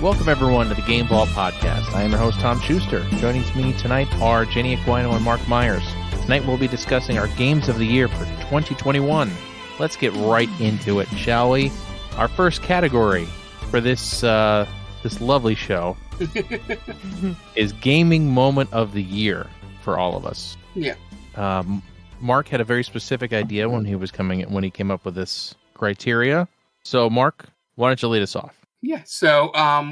Welcome, everyone, to the Game Vault Podcast. I am your host, Tom Schuster. Joining me tonight are Jenny Aquino and Mark Myers. Tonight, we'll be discussing our Games of the Year for 2021. Let's get right into it, shall we? Our first category for this lovely show is Gaming Moment of the Year for all of us. Yeah. Mark had a very specific idea when he came up with this criteria. So, Mark, why don't you lead us off? Yeah, so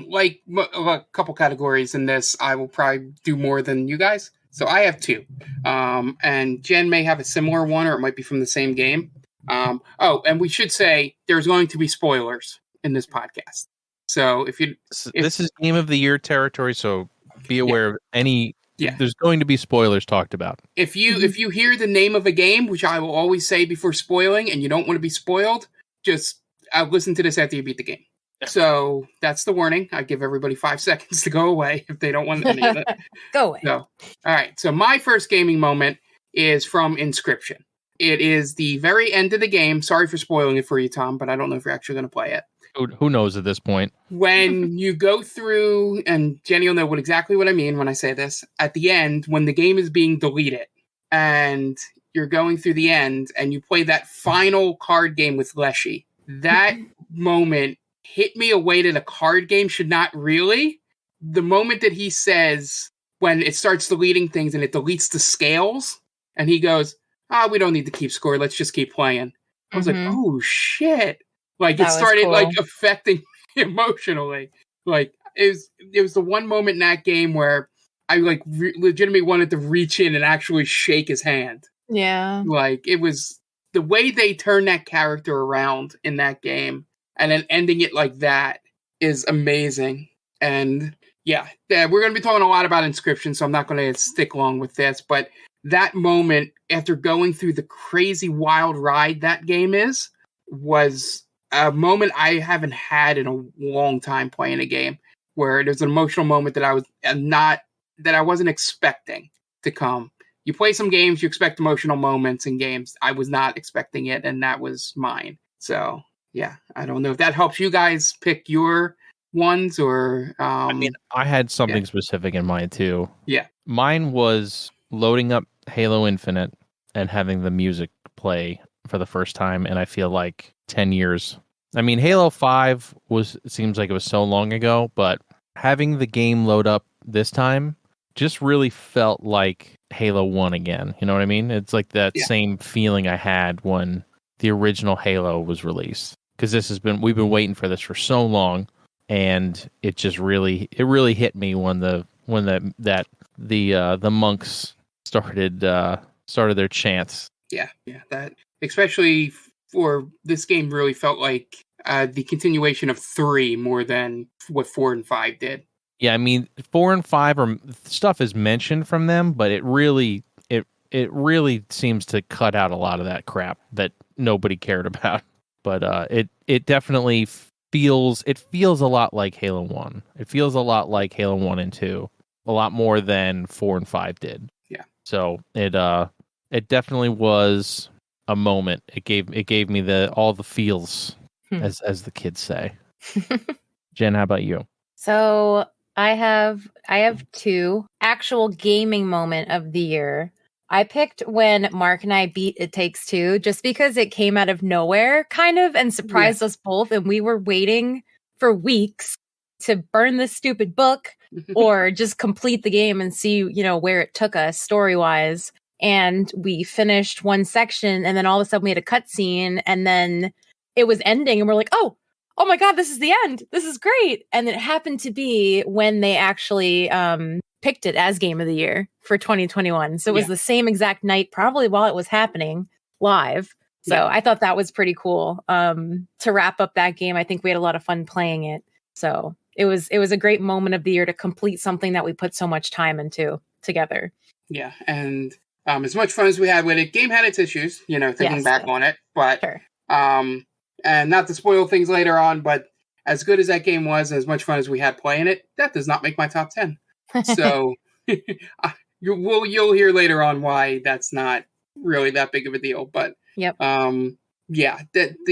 like a couple categories in this, I will probably do more than you guys. So I have two. And Jen may have a similar one, or it might be from the same game. And we should say there's going to be spoilers in this podcast. So if this is Game of the Year territory, so be aware of any. Yeah. There's going to be spoilers talked about. If you hear the name of a game, which I will always say before spoiling, and you don't want to be spoiled, just listen to this after you beat the game. So that's the warning. I give everybody 5 seconds to go away if they don't want any of it. Go away. So, all right. So my first gaming moment is from Inscription. It is the very end of the game. Sorry for spoiling it for you, Tom, but I don't know if you're actually going to play it. Who knows at this point? When you go through, and Jenny will know exactly what I mean when I say this, at the end, when the game is being deleted, and you're going through the end, and you play that final card game with Leshy, that moment hit me a way that a card game should not really. The moment that he says, when it starts deleting things and it deletes the scales, and he goes, we don't need to keep score, let's just keep playing. I was like, oh shit. Like, it started cool. Like affecting me emotionally. Like, it was the one moment in that game where I like legitimately wanted to reach in and actually shake his hand. Yeah. Like, it was the way they turned that character around in that game. And then ending it like that is amazing. And yeah, we're going to be talking a lot about Inscription, so I'm not going to stick long with this. But that moment, after going through the crazy wild ride that game was a moment I haven't had in a long time playing a game, where there's an emotional moment that I wasn't expecting to come. You play some games, you expect emotional moments in games. I was not expecting it, and that was mine. So yeah, I don't know if that helps you guys pick your ones or... I mean, I had something specific in mind, too. Yeah. Mine was loading up Halo Infinite and having the music play for the first time, and I feel like 10 years. I mean, Halo 5 it seems like it was so long ago, but having the game load up this time just really felt like Halo 1 again. You know what I mean? It's like that same feeling I had when the original Halo was released. Because we've been waiting for this for so long, and it just really hit me when the monks started their chants. Yeah, that especially for this game really felt like the continuation of 3 more than what 4 and 5 did. Yeah, I mean 4 and 5 stuff is mentioned from them, but it really seems to cut out a lot of that crap that nobody cared about. But it definitely feels a lot like Halo 1. It feels a lot like Halo 1 and 2, a lot more than 4 and 5 did. Yeah. So it definitely was a moment. It gave me all the feels, as the kids say. Jen, how about you? So I have two actual gaming moment of the year. I picked when Mark and I beat It Takes Two, just because it came out of nowhere, kind of, and surprised us both. And we were waiting for weeks to burn this stupid book or just complete the game and see, where it took us story-wise. And we finished one section, and then all of a sudden we had a cutscene, and then it was ending, and we're like, oh my God, this is the end. This is great. And it happened to be when they actually picked it as Game of the Year for 2021. So it was the same exact night, probably while it was happening live. So I thought that was pretty cool to wrap up that game. I think we had a lot of fun playing it. So it was a great moment of the year to complete something that we put so much time into together. Yeah, and as much fun as we had with it, game had its issues, thinking back on it. But sure. And not to spoil things later on, but as good as that game was, as much fun as we had playing it, that does not make my top 10. So you'll hear later on why that's not really that big of a deal. But yep. The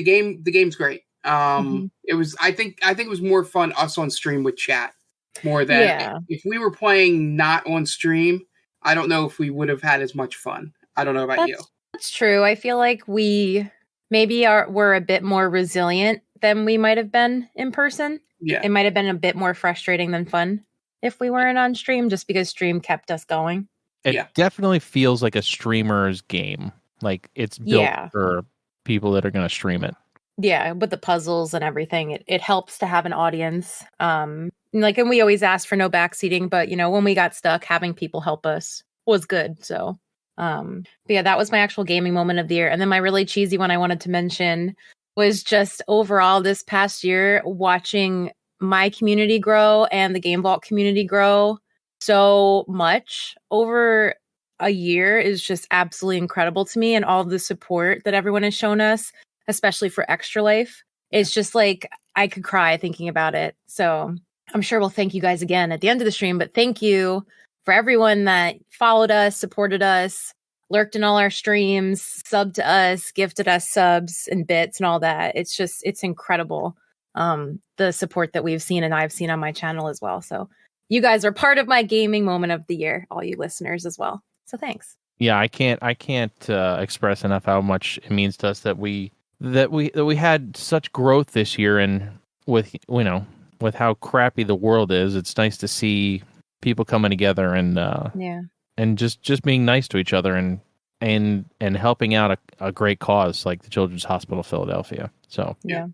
game's great. It was. I think it was more fun us on stream with chat more than if we were playing not on stream. I don't know if we would have had as much fun. I don't know about you. That's true. I feel like we maybe we're a bit more resilient than we might have been in person. Yeah, it might have been a bit more frustrating than fun if we weren't on stream, just because stream kept us going. It definitely feels like a streamer's game. Like it's built for people that are going to stream it. Yeah, with the puzzles and everything, it helps to have an audience. And we always ask for no backseating, but when we got stuck, having people help us was good. So, but yeah, that was my actual gaming moment of the year. And then my really cheesy one I wanted to mention was just overall this past year, watching my community grow and the Game Vault community grow so much over a year is just absolutely incredible to me, and all the support that everyone has shown us, especially for Extra Life. It's just like I could cry thinking about it. So I'm sure we'll thank you guys again at the end of the stream, but thank you for everyone that followed us, supported us, lurked in all our streams, subbed to us, gifted us subs and bits and all that. It's incredible. The support that we've seen and I've seen on my channel as well. So you guys are part of my gaming moment of the year, all you listeners as well. So thanks. Yeah, I can't express enough how much it means to us that we had such growth this year, and with how crappy the world is, it's nice to see people coming together and just being nice to each other and helping out a great cause like the Children's Hospital of Philadelphia. So yeah.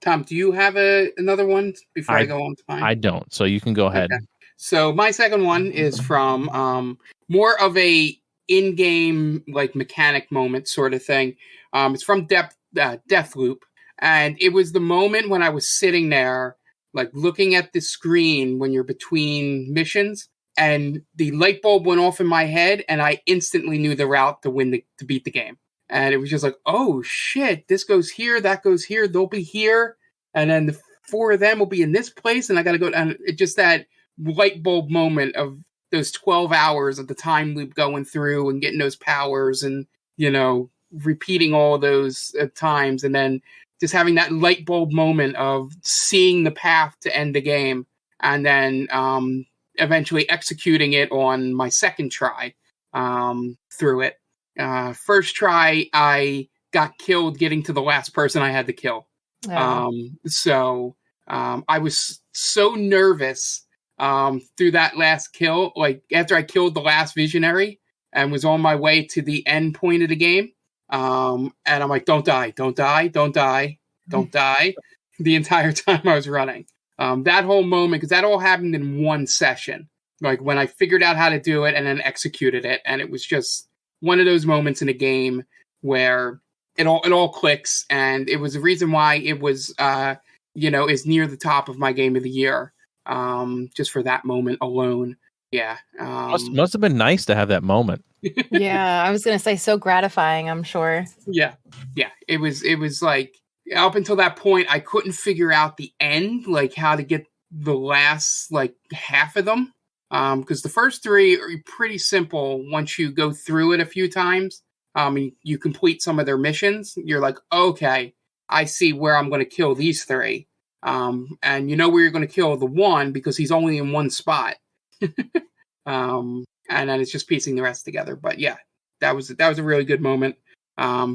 Tom, do you have another one before I go on to mine? I don't, so you can go ahead. Okay. So my second one is from more of a in-game like mechanic moment sort of thing. It's from Deathloop, and it was the moment when I was sitting there like looking at the screen when you're between missions, and the light bulb went off in my head, and I instantly knew the route to beat the game. And it was just like, oh shit, this goes here, that goes here, they'll be here, and then the four of them will be in this place, and I got to go. And it just that light bulb moment of those 12 hours of the time loop going through and getting those powers and, repeating all those times, and then just having that light bulb moment of seeing the path to end the game, and then eventually executing it on my second try through it. First try, I got killed getting to the last person I had to kill. So I was so nervous through that last kill, like after I killed the last visionary and was on my way to the end point of the game. And I'm like, don't die the entire time I was running. That whole moment, because that all happened in one session, like when I figured out how to do it and then executed it. And it was just one of those moments in a game where it all clicks. And it was the reason why it was, is near the top of my game of the year. Just for that moment alone. Yeah. Must have been nice to have that moment. Yeah, I was going to say so gratifying, I'm sure. Yeah. It was like up until that point, I couldn't figure out the end, like how to get the last like half of them. Because the first three are pretty simple once you go through it a few times. You complete some of their missions. You're like, okay, I see where I'm going to kill these three. And you know where you're going to kill the one because he's only in one spot. And then it's just piecing the rest together. But yeah, that was a really good moment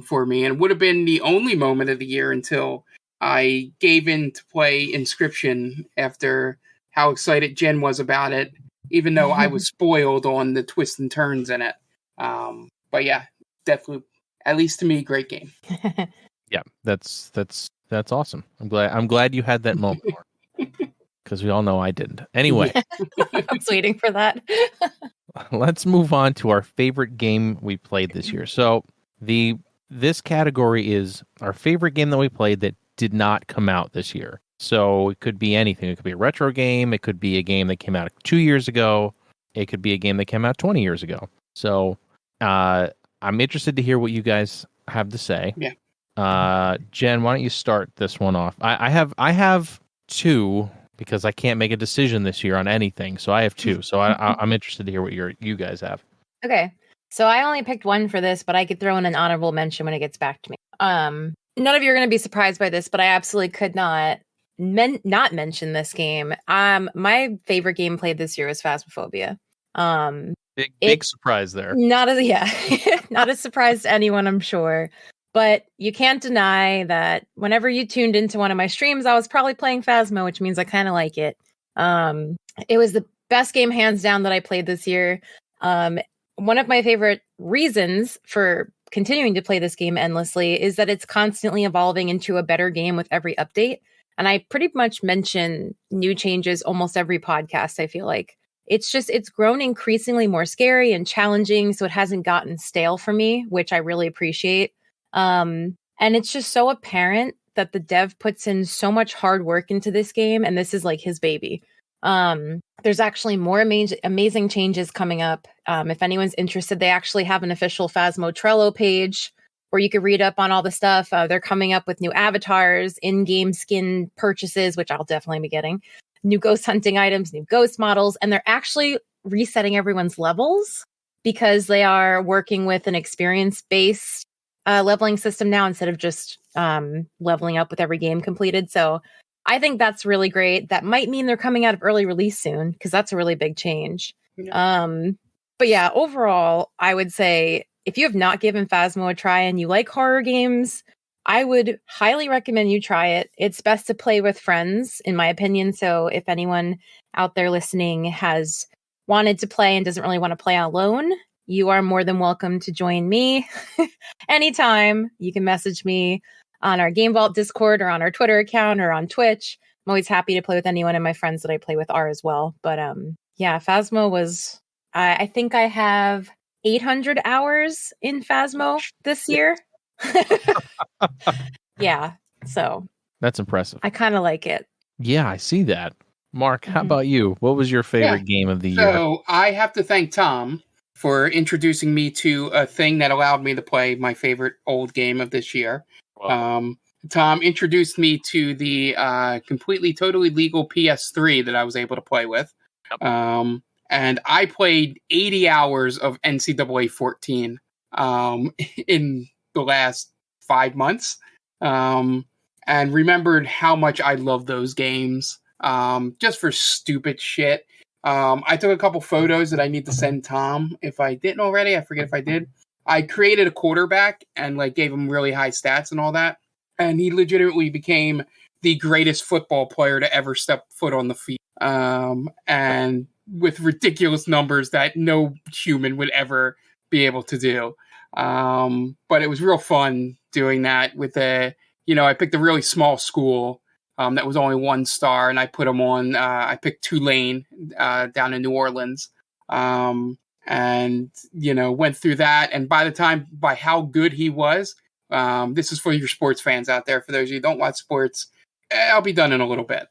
for me, and it would have been the only moment of the year until I gave in to play Inscription after how excited Jen was about it, even though I was spoiled on the twists and turns in it. But yeah, Deathloop, at least to me, great game. Yeah, that's awesome. I'm glad you had that moment, because we all know I didn't. Anyway, I was waiting for that. Let's move on to our favorite game we played this year. So this category is our favorite game that we played that did not come out this year. So it could be anything. It could be a retro game. It could be a game that came out 2 years ago. It could be a game that came out 20 years ago. So I'm interested to hear what you guys have to say. Yeah. Jen, why don't you start this one off? I have two, because I can't make a decision this year on anything. So I have two. So I'm interested to hear what you guys have. Okay. So I only picked one for this, but I could throw in an honorable mention when it gets back to me. none of you are going to be surprised by this, but I absolutely could not mention this game. My favorite game played this year was Phasmophobia. Big surprise there. Not a surprise to anyone, I'm sure. But you can't deny that whenever you tuned into one of my streams, I was probably playing Phasmo, which means I kind of like it. It was the best game hands down that I played this year. One of my favorite reasons for continuing to play this game endlessly is that it's constantly evolving into a better game with every update. And I pretty much mention new changes almost every podcast, I feel like. It's grown increasingly more scary and challenging, so it hasn't gotten stale for me, which I really appreciate. And it's just so apparent that the dev puts in so much hard work into this game, and this is like his baby. There's actually more amazing changes coming up. If anyone's interested, they actually have an official Phasmo Trello page where you can read up on all the stuff. They're coming up with new avatars, in-game skin purchases, which I'll definitely be getting, new ghost hunting items, new ghost models, and they're actually resetting everyone's levels because they are working with an experience-based leveling system now instead of just leveling up with every game completed. So I think that's really great. That might mean they're coming out of early release soon because that's a really big change. Yeah. But yeah, overall, I would say if you have not given Phasmo a try and you like horror games, I would highly recommend you try it. It's best to play with friends, in my opinion. So if anyone out there listening has wanted to play and doesn't really want to play alone, you are more than welcome to join me anytime. You can message me on our Game Vault Discord or on our Twitter account or on Twitch. I'm always happy to play with anyone, and my friends that I play with are as well. But yeah, Phasmo was, I think I have 800 hours in Phasmo this year. Yeah, so that's impressive. I kind of like it. Yeah, I see that. Mark, how about you? What was your favorite game of the year? So I have to thank Tom for introducing me to a thing that allowed me to play my favorite old game of this year. Wow. Tom introduced me to the completely, totally legal PS3 that I was able to play with. Yep. And I played 80 hours of NCAA 14 in the last 5 months, and remembered how much I love those games, just for stupid shit. I took a couple photos that I need to send Tom if I didn't already. I forget if I did. I created a quarterback and gave him really high stats and all that, and he legitimately became the greatest football player to ever step foot on the field, and with ridiculous numbers that no human would ever be able to do. But it was real fun doing that with I picked a really small school that was only 1 star, and I put them on. I picked Tulane down in New Orleans, and went through that. And by how good he was, this is for your sports fans out there. For those of you who don't watch sports, I'll be done in a little bit.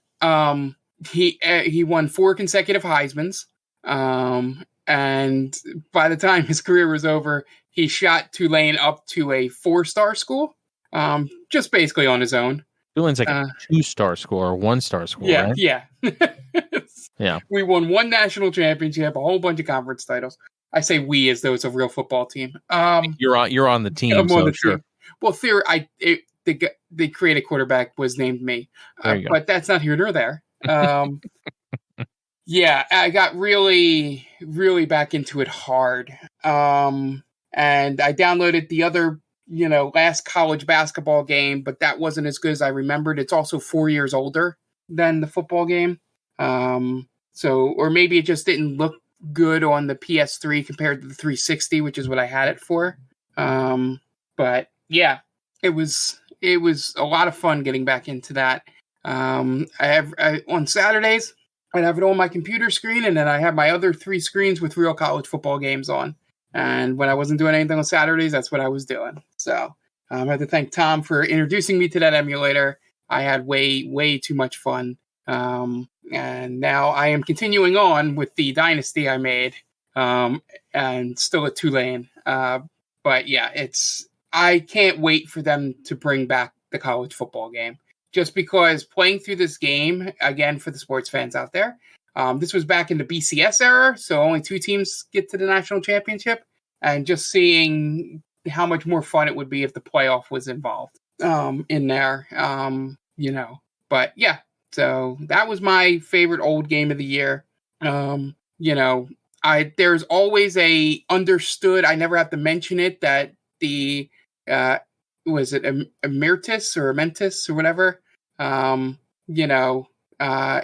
He won 4 consecutive Heismans, and by the time his career was over, he shot Tulane up to a 4-star school, just basically on his own. Tulane's like a 2-star school or 1-star school, right? Yeah. Yeah. We won 1 national championship, a whole bunch of conference titles. I say we as though it's a real football team. You're on the team, I'm so on the sure. Team. Well, the creative quarterback was named me, but that's not here nor there. Yeah, I got really, really back into it hard. And I downloaded the other, last college basketball game, but that wasn't as good as I remembered. It's also 4 years older than the football game. Or maybe it just didn't look good on the PS3 compared to the 360, which is what I had it for. But yeah, it was a lot of fun getting back into that. On Saturdays, I'd have it on my computer screen, and then I have my other 3 screens with real college football games on. And when I wasn't doing anything on Saturdays, that's what I was doing. So I have to thank Tom for introducing me to that emulator. I had way, way too much fun. And now I am continuing on with the dynasty I made, and still at Tulane. But yeah, I can't wait for them to bring back the college football game. Just because playing through this game, again, for the sports fans out there, this was back in the BCS era, so only 2 teams get to the national championship. And just seeing how much more fun it would be if the playoff was involved in there. But yeah, so that was my favorite old game of the year. There's always a understood, I never have to mention it, that the was it Emertus or Amentus or whatever,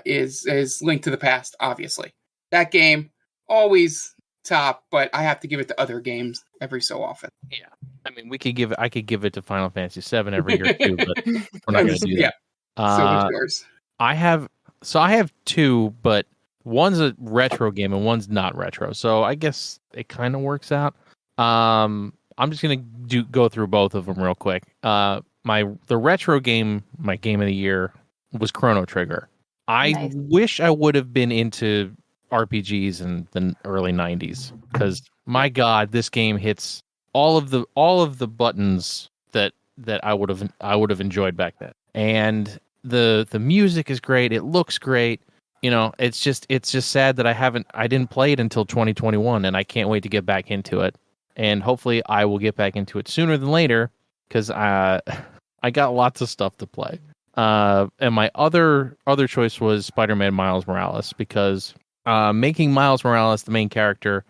is linked to the past, obviously. That game always top, but I have to give it to other games every so often. Yeah. I mean, I could give it to Final Fantasy VII every year too, but we're not going to do that. So what's yours? I have two, but one's a retro game and one's not retro. So I guess it kind of works out. I'm just going to go through both of them real quick. The retro game, my game of the year was Chrono Trigger. I wish I would have been into RPGs in the early 90s, because my God, this game hits all of the buttons that I would have enjoyed back then. And the music is great. It looks great. It's just sad that I didn't play it until 2021, and I can't wait to get back into it. And hopefully I will get back into it sooner than later, because I got lots of stuff to play. And my other choice was Spider-Man Miles Morales, because making Miles Morales the main character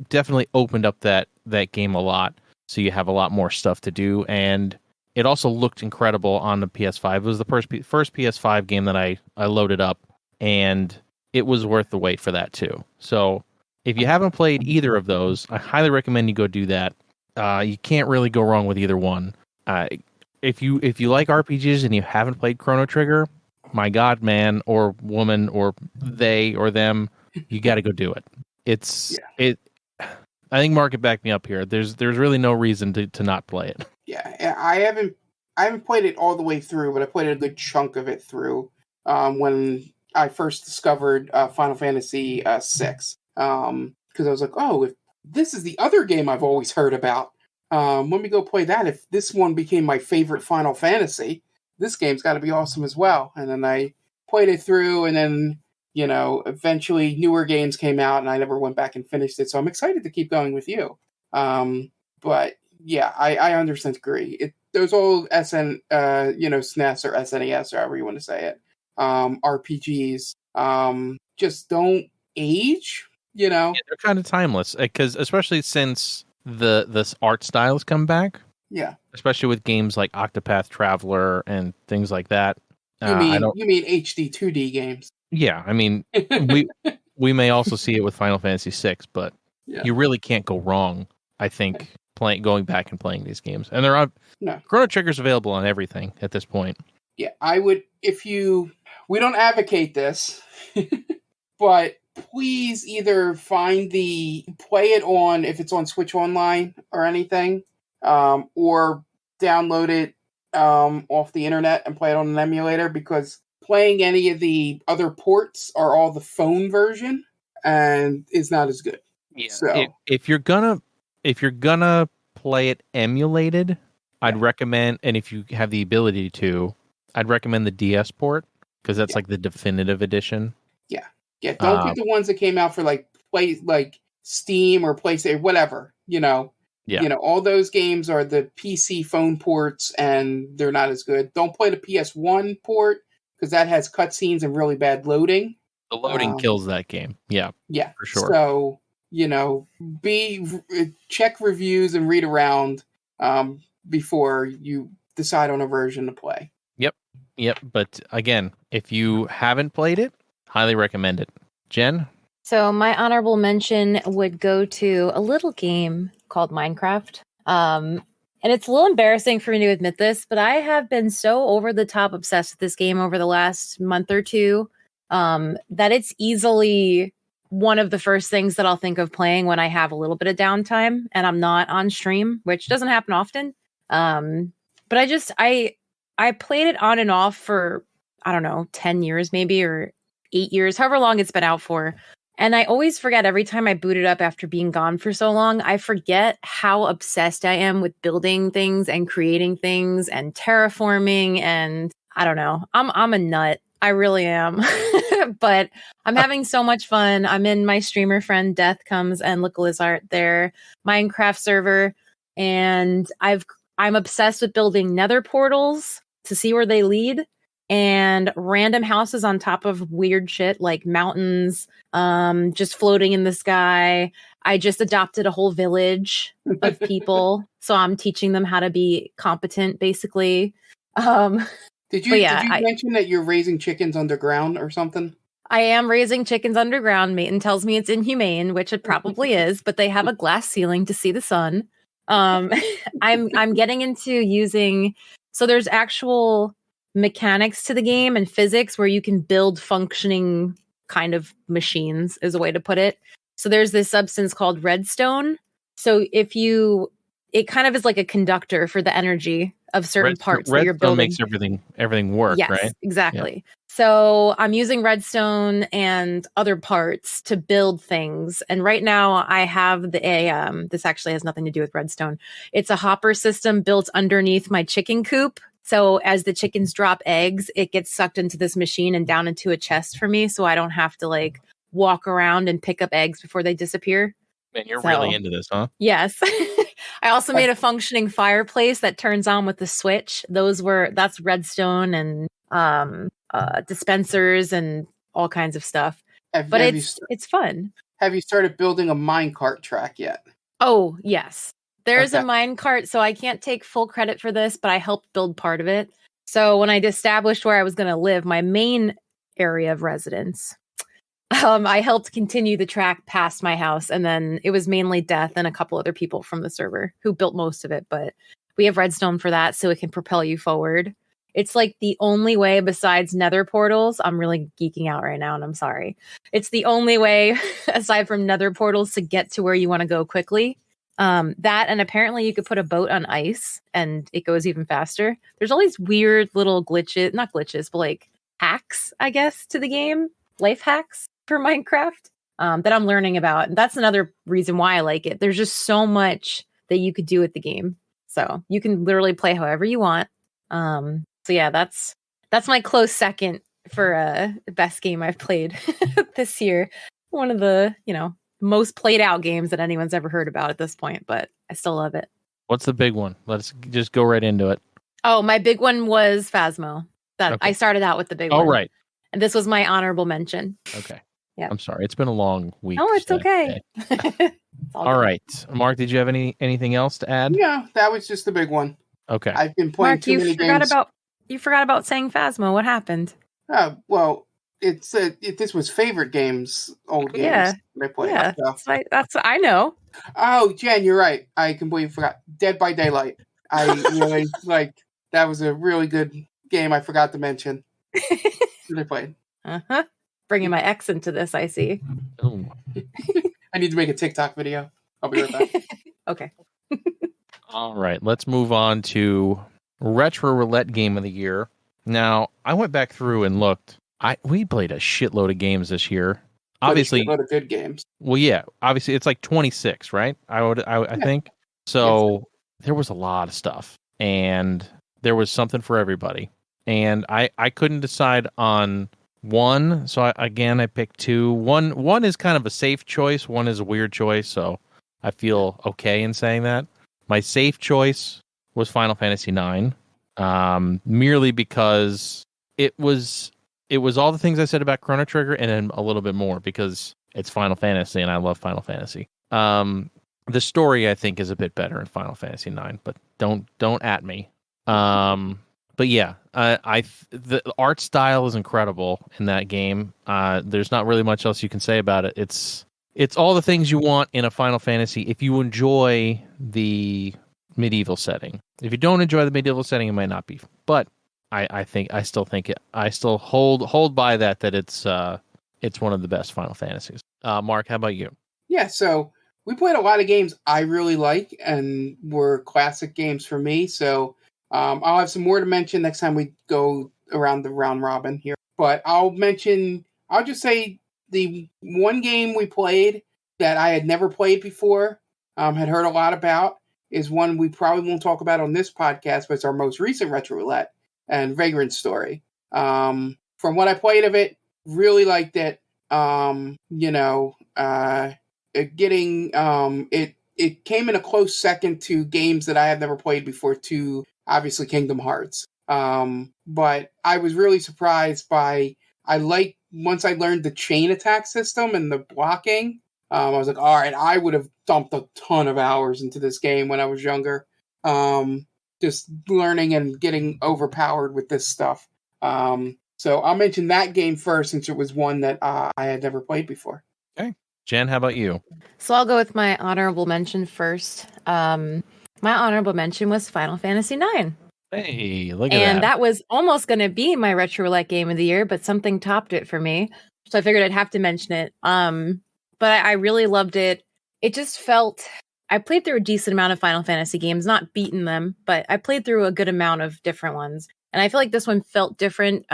definitely opened up that game a lot. So you have a lot more stuff to do, and it also looked incredible on the PS5. It was the first PS5 game that I loaded up, and it was worth the wait for that too. So if you haven't played either of those, I highly recommend you go do that. You can't really go wrong with either one. If you like RPGs and you haven't played Chrono Trigger, my God, man or woman or they or them, you got to go do it. I think Mark could back me up here. There's really no reason to not play it. Yeah, I haven't played it all the way through, but I played a good chunk of it through when I first discovered Final Fantasy VI. Because I was like, oh, if this is the other game I've always heard about, let me go play that. If this one became my favorite Final Fantasy, this game's got to be awesome as well. And then I played it through, and then eventually newer games came out, and I never went back and finished it. So I'm excited to keep going with you. But yeah, I understand, agree. Those old SNES or SNES, or however you want to say it, RPGs, just don't age. Yeah, they're kind of timeless, because especially since this art style has come back. Yeah, especially with games like Octopath Traveler and things like that. You mean HD 2D games? Yeah, I mean we may also see it with Final Fantasy VI, but you really can't go wrong, I think, going back and playing these games. And Chrono Trigger's available on everything at this point. Yeah, I would, we don't advocate this, but please either play it on, if it's on Switch Online or anything, or download it off the internet and play it on an emulator, because playing any of the other ports are all the phone version and is not as good. Yeah. So if you're gonna play it emulated, I'd recommend, and if you have the ability to, I'd recommend the DS port, because that's like the definitive edition. Yeah, don't get the ones that came out for like Steam or PlayStation, whatever. All those games are the PC phone ports, and they're not as good. Don't play the PS1 port, because that has cutscenes and really bad loading. The loading kills that game. Yeah, for sure. So check reviews and read around before you decide on a version to play. Yep. But again, if you haven't played it, highly recommend it. Jen? So my honorable mention would go to a little game called Minecraft. And it's a little embarrassing for me to admit this, but I have been so over the top obsessed with this game over the last month or two that it's easily one of the first things that I'll think of playing when I have a little bit of downtime and I'm not on stream, which doesn't happen often. But I played it on and off for, I don't know, 10 years maybe, or 8 years, however long it's been out for. And I always forget, every time I boot it up after being gone for so long, I forget how obsessed I am with building things and creating things and terraforming. And I don't know, I'm a nut. I really am. But I'm having so much fun. I'm in my streamer friend Death Comes and Lickalizart, their Minecraft server. and I'm obsessed with building nether portals to see where they lead, and random houses on top of weird shit like mountains, just floating in the sky. I just adopted a whole village of people, so I'm teaching them how to be competent, basically. Did you mention that you're raising chickens underground or something? I am raising chickens underground. Mayton tells me it's inhumane, which it probably is, but they have a glass ceiling to see the sun. I'm getting into using, so there's actual mechanics to the game and physics where you can build functioning kind of machines, is a way to put it. So there's this substance called redstone. So it kind of is like a conductor for the energy of certain parts that you're building. Redstone makes everything work, yes, right? Exactly. Yeah. So I'm using redstone and other parts to build things. And right now I have this actually has nothing to do with redstone. It's a hopper system built underneath my chicken coop. So as the chickens drop eggs, it gets sucked into this machine and down into a chest for me. So I don't have to like walk around and pick up eggs before they disappear. Man, you're really into this, huh? Yes. I also made a functioning fireplace that turns on with the switch. That's redstone and dispensers and all kinds of stuff. It's fun. Have you started building a minecart track yet? Oh, yes. There's a minecart, so I can't take full credit for this, but I helped build part of it. So when I established where I was going to live, my main area of residence, I helped continue the track past my house, and then it was mainly Death and a couple other people from the server who built most of it, but we have redstone for that, so it can propel you forward. It's like the only way besides nether portals. I'm really geeking out right now, and I'm sorry. It's the only way aside from nether portals to get to where you want to go quickly. That, and apparently you could put a boat on ice and it goes even faster. There's all these weird little glitches, not glitches, but like hacks, I guess, to the game. Life hacks for Minecraft that I'm learning about. And that's another reason why I like it. There's just so much that you could do with the game. So you can literally play however you want. So yeah, that's my close second for best game I've played this year. One of the, most played out games that anyone's ever heard about at this point, but I still love it. What's the big one? Let's just go right into it. Oh, my big one was Phasmo. I started out with the big one. Oh, right. And this was my honorable mention. Okay. Yeah. I'm sorry. It's been a long week. Oh, it's okay. All right. Mark, did you have anything else to add? Yeah, that was just the big one. Okay. I've been playing too many games. You forgot about saying Phasmo. What happened? Well, this was favorite games, old games that I played. Yeah, that's I know. Oh, Jen, you're right. I completely forgot. Dead by Daylight. I really that was a really good game. I forgot to mention. That I played. Bringing my ex into this, I see. Ooh. I need to make a TikTok video. I'll be right back. Okay. All right, let's move on to Retro Roulette Game of the Year. Now, I went back through and looked. We played a shitload of games this year. Obviously, a shitload of good games. Well, yeah, obviously it's like 26, right? I think. So there was a lot of stuff, and there was something for everybody. And I couldn't decide on one, so I picked two. One is kind of a safe choice. One is a weird choice, so I feel okay in saying that. My safe choice was Final Fantasy IX, merely because it was all the things I said about Chrono Trigger and then a little bit more because it's Final Fantasy and I love Final Fantasy. The story I think is a bit better in Final Fantasy IX, but don't at me. But yeah, the art style is incredible in that game. There's not really much else you can say about it. It's all the things you want in a Final Fantasy if you enjoy the medieval setting. If you don't enjoy the medieval setting, it might not be. But I still hold by that it's one of the best Final Fantasies. Mark, how about you? Yeah, so we played a lot of games I really like and were classic games for me. So I'll have some more to mention next time we go around the round robin here. But I'll just say the one game we played that I had never played before, had heard a lot about, is one we probably won't talk about on this podcast, but it's our most recent Retro Roulette and Vagrant Story. From what I played of it, really liked it. It it came in a close second to games that I had never played before, to obviously Kingdom Hearts. But I was really surprised by, once I learned the chain attack system and the blocking, I was like, all right, I would have dumped a ton of hours into this game when I was younger. Just learning and getting overpowered with this stuff. So I'll mention that game first, since it was one that I had never played before. Okay. Jen, how about you? So I'll go with my honorable mention first. My honorable mention was Final Fantasy IX. Hey, look at that. And that was almost going to be my Retro Roulette game of the year, but something topped it for me. So I figured I'd have to mention it. But I really loved it. It just felt... I played through a decent amount of Final Fantasy games, not beaten them, but I played through a good amount of different ones. And I feel like this one felt different.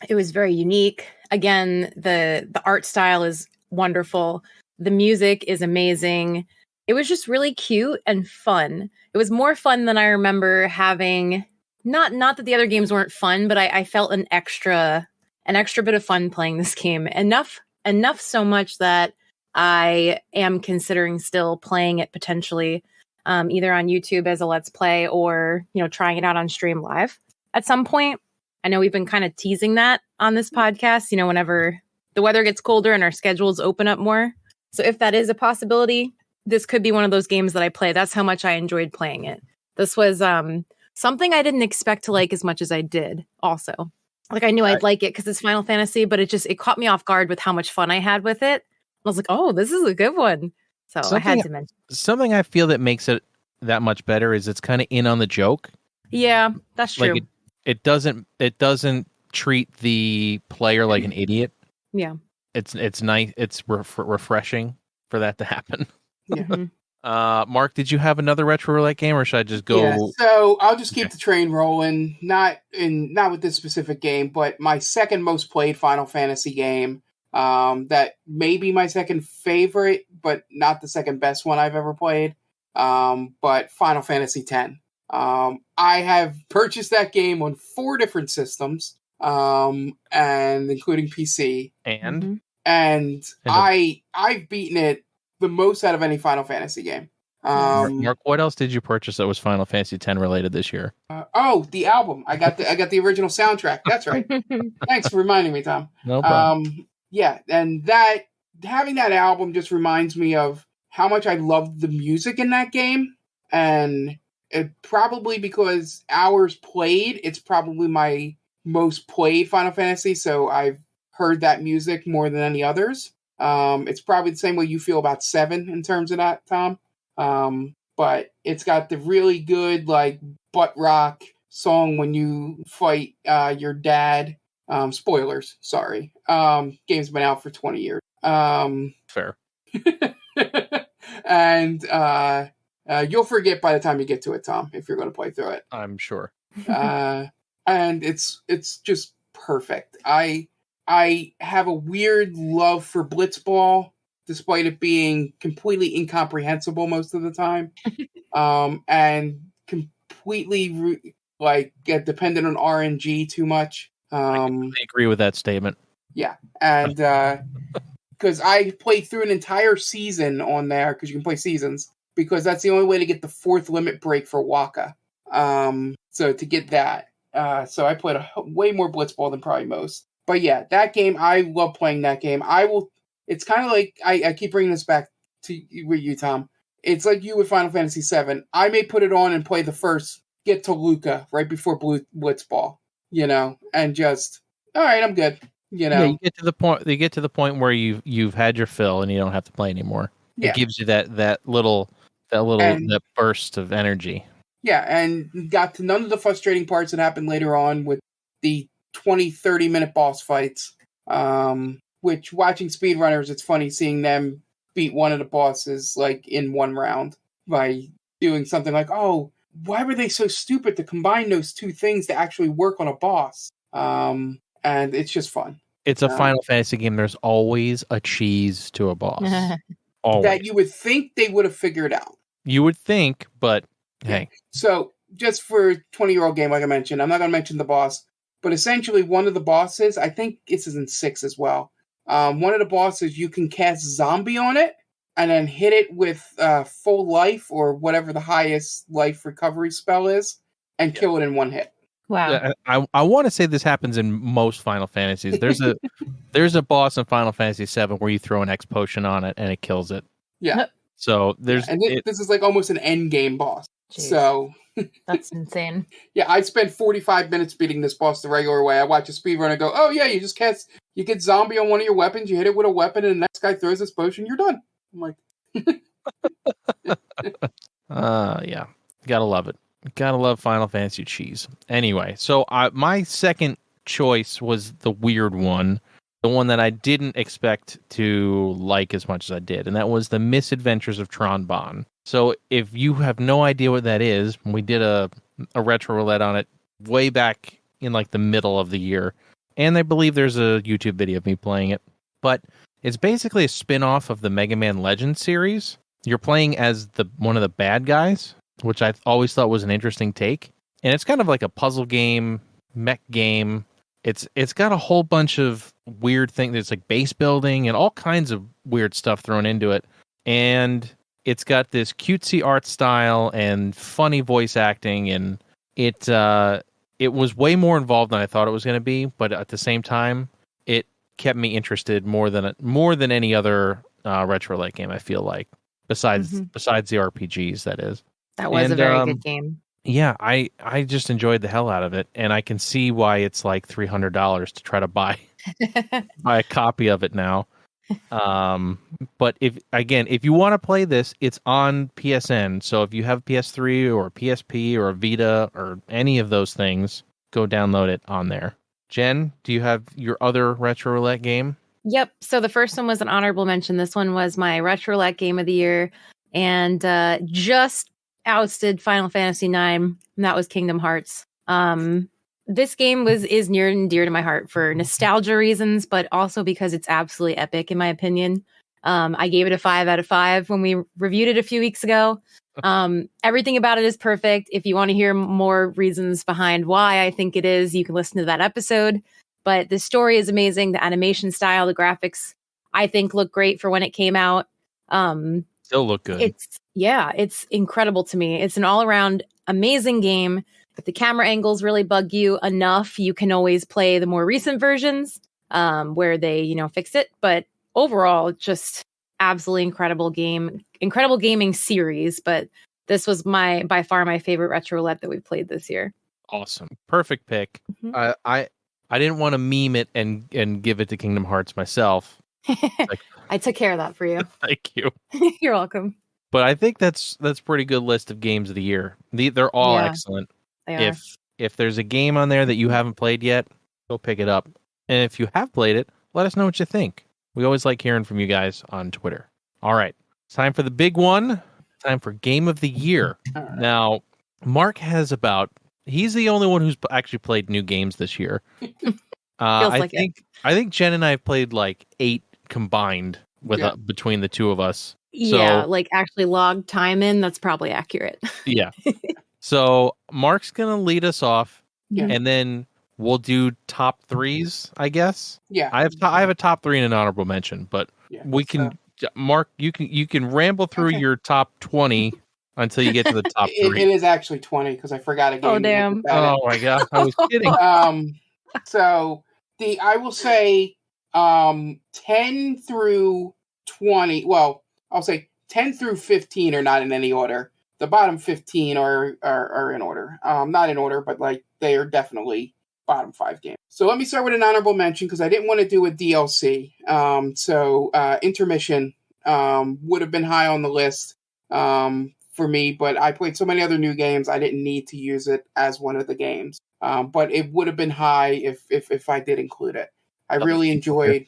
It was very unique. Again, the art style is wonderful. The music is amazing. It was just really cute and fun. It was more fun than I remember having. Not that the other games weren't fun, but I felt an extra bit of fun playing this game. Enough so much that I am considering still playing it potentially, either on YouTube as a Let's Play or, trying it out on stream live at some point. I know we've been kind of teasing that on this podcast, whenever the weather gets colder and our schedules open up more. So if that is a possibility, this could be one of those games that I play. That's how much I enjoyed playing it. This was something I didn't expect to like as much as I did also. Like I knew I'd like it because it's Final Fantasy, but it caught me off guard with how much fun I had with it. I was like, oh, this is a good one. So I had to mention. Something I feel that makes it that much better is it's kind of in on the joke. Yeah, that's true. Like it doesn't treat the player like an idiot. Yeah. It's nice. It's refreshing for that to happen. Yeah. Mark, did you have another Retro Roulette game, or should I just go? Yeah, so I'll just keep the train rolling. Not with this specific game, but my second most played Final Fantasy game. That may be my second favorite, but not the second best one I've ever played. But Final Fantasy X. I have purchased that game on 4 different systems, and including PC. And I've beaten it the most out of any Final Fantasy game. Mark, what else did you purchase that was Final Fantasy X related this year? The album. I got the original soundtrack. That's right. Thanks for reminding me, Tom. No problem. Yeah, and having that album just reminds me of how much I loved the music in that game, and it probably because hours played, it's probably my most played Final Fantasy, so I've heard that music more than any others. It's probably the same way you feel about 7 in terms of that, Tom. But it's got the really good, like, butt rock song when you fight your dad. Spoilers, sorry. Game's been out for 20 years. Fair. And you'll forget by the time you get to it, Tom, if you're going to play through it. I'm sure. And it's just perfect. I have a weird love for Blitzball, despite it being completely incomprehensible most of the time. And completely get dependent on RNG too much. I agree with that statement. Yeah, and because I played through an entire season on there, because you can play seasons, because that's the only way to get the 4th limit break for Waka. So to get that, so I played way more Blitzball than probably most. But yeah, that game, I love playing that game. It's kind of like, I keep bringing this back to you, Tom. It's like you with Final Fantasy VII. I may put it on and play the first, get to Luca right before Blitzball, and just, all right, I'm good, Yeah, you get to the point where you've had your fill and you don't have to play anymore. Yeah. It gives you that little burst of energy. Yeah, and got to none of the frustrating parts that happened later on with the 20-30 minute boss fights. Which, watching speedrunners, it's funny seeing them beat one of the bosses like in one round by doing something like, oh, why were they so stupid to combine those 2 things to actually work on a boss? And it's just fun. It's a Final Fantasy game. There's always a cheese to a boss. Always. That you would think they would have figured out. You would think, but hey. So, just for a 20-year-old game, like I mentioned, I'm not going to mention the boss, but essentially one of the bosses, I think this is in 6 as well, one of the bosses, you can cast zombie on it, and then hit it with full life or whatever the highest life recovery spell is, and kill it in one hit. Wow. Yeah, I want to say this happens in most Final Fantasies. There's a boss in Final Fantasy VII where you throw an X potion on it and it kills it. Yeah. So there's and this is like almost an end game boss. Jeez. So that's insane. Yeah, I spent 45 minutes beating this boss the regular way. I watch a speedrunner and go, oh yeah, you just cast, you get zombie on one of your weapons, you hit it with a weapon, and the next guy throws this potion, you're done. I'm like, yeah, gotta love it. Gotta love Final Fantasy cheese. Anyway, so my second choice was the weird one, the one that I didn't expect to like as much as I did, and that was the Misadventures of Tron Bonne. So if you have no idea what that is, we did a retro roulette on it way back in like the middle of the year, and I believe there's a YouTube video of me playing it. But it's basically a spin-off of the Mega Man Legends series. You're playing as one of the bad guys, which I always thought was an interesting take. And it's kind of like a puzzle game, mech game. It's got a whole bunch of weird things. It's like base building and all kinds of weird stuff thrown into it. And it's got this cutesy art style and funny voice acting, and it was way more involved than I thought it was going to be. But at the same time, it kept me interested more than any other retro-like game. I feel like besides the RPGs, that is. That was a very good game. Yeah, I just enjoyed the hell out of it, and I can see why it's like $300 to try to buy a copy of it now. But if you want to play this, it's on PSN. So if you have PS3 or PSP or a Vita or any of those things, go download it on there. Jen, do you have your other retro roulette game? Yep. So the first one was an honorable mention. This one was my retro roulette game of the year, and just ousted Final Fantasy IX, and that was Kingdom Hearts. This game is near and dear to my heart for nostalgia reasons, but also because it's absolutely epic, in my opinion. I gave it a 5 out of 5 when we reviewed it a few weeks ago. Everything about it is perfect. If you want to hear more reasons behind why I think it is, you can listen to that episode. But the story is amazing. The animation style, the graphics, I think look great for when it came out. Still look good. It's incredible to me. It's an all-around amazing game. If the camera angles really bug you enough, you can always play the more recent versions where they, fix it. But overall, just absolutely incredible game, incredible gaming series. But this was by far my favorite retro roulette that we've played this year. Awesome, perfect pick. Mm-hmm. I didn't want to meme it and give it to Kingdom Hearts myself. I took care of that for you. Thank you. You're welcome. But I think that's pretty good list of games of the year. They're all excellent. They are. If there's a game on there that you haven't played yet, go pick it up. And if you have played it, let us know what you think. We always like hearing from you guys on Twitter. All right. It's time for the big one. Time for Game of the Year. Right. Now, Mark has he's the only one who's actually played new games this year. I think Jen and I have played like 8 combined between the two of us. Yeah, like actually logged time in. That's probably accurate. Yeah. So Mark's going to lead us off, and then we'll do top 3s, I guess. Yeah. I have a top 3 and an honorable mention, but we can Mark, you can ramble through your top 20 until you get to the top 3. It is actually 20 because I forgot a game. Oh damn. Oh my god, I was kidding. So I will say 10 through 20. Well, I'll say 10 through 15 are not in any order. The bottom 15 are in order. Not in order, but like they are definitely bottom 5 games. So let me start with an honorable mention because I didn't want to do a DLC. So Intermission would have been high on the list for me, but I played so many other new games I didn't need to use it as one of the games. But it would have been high if I did include it. I really enjoyed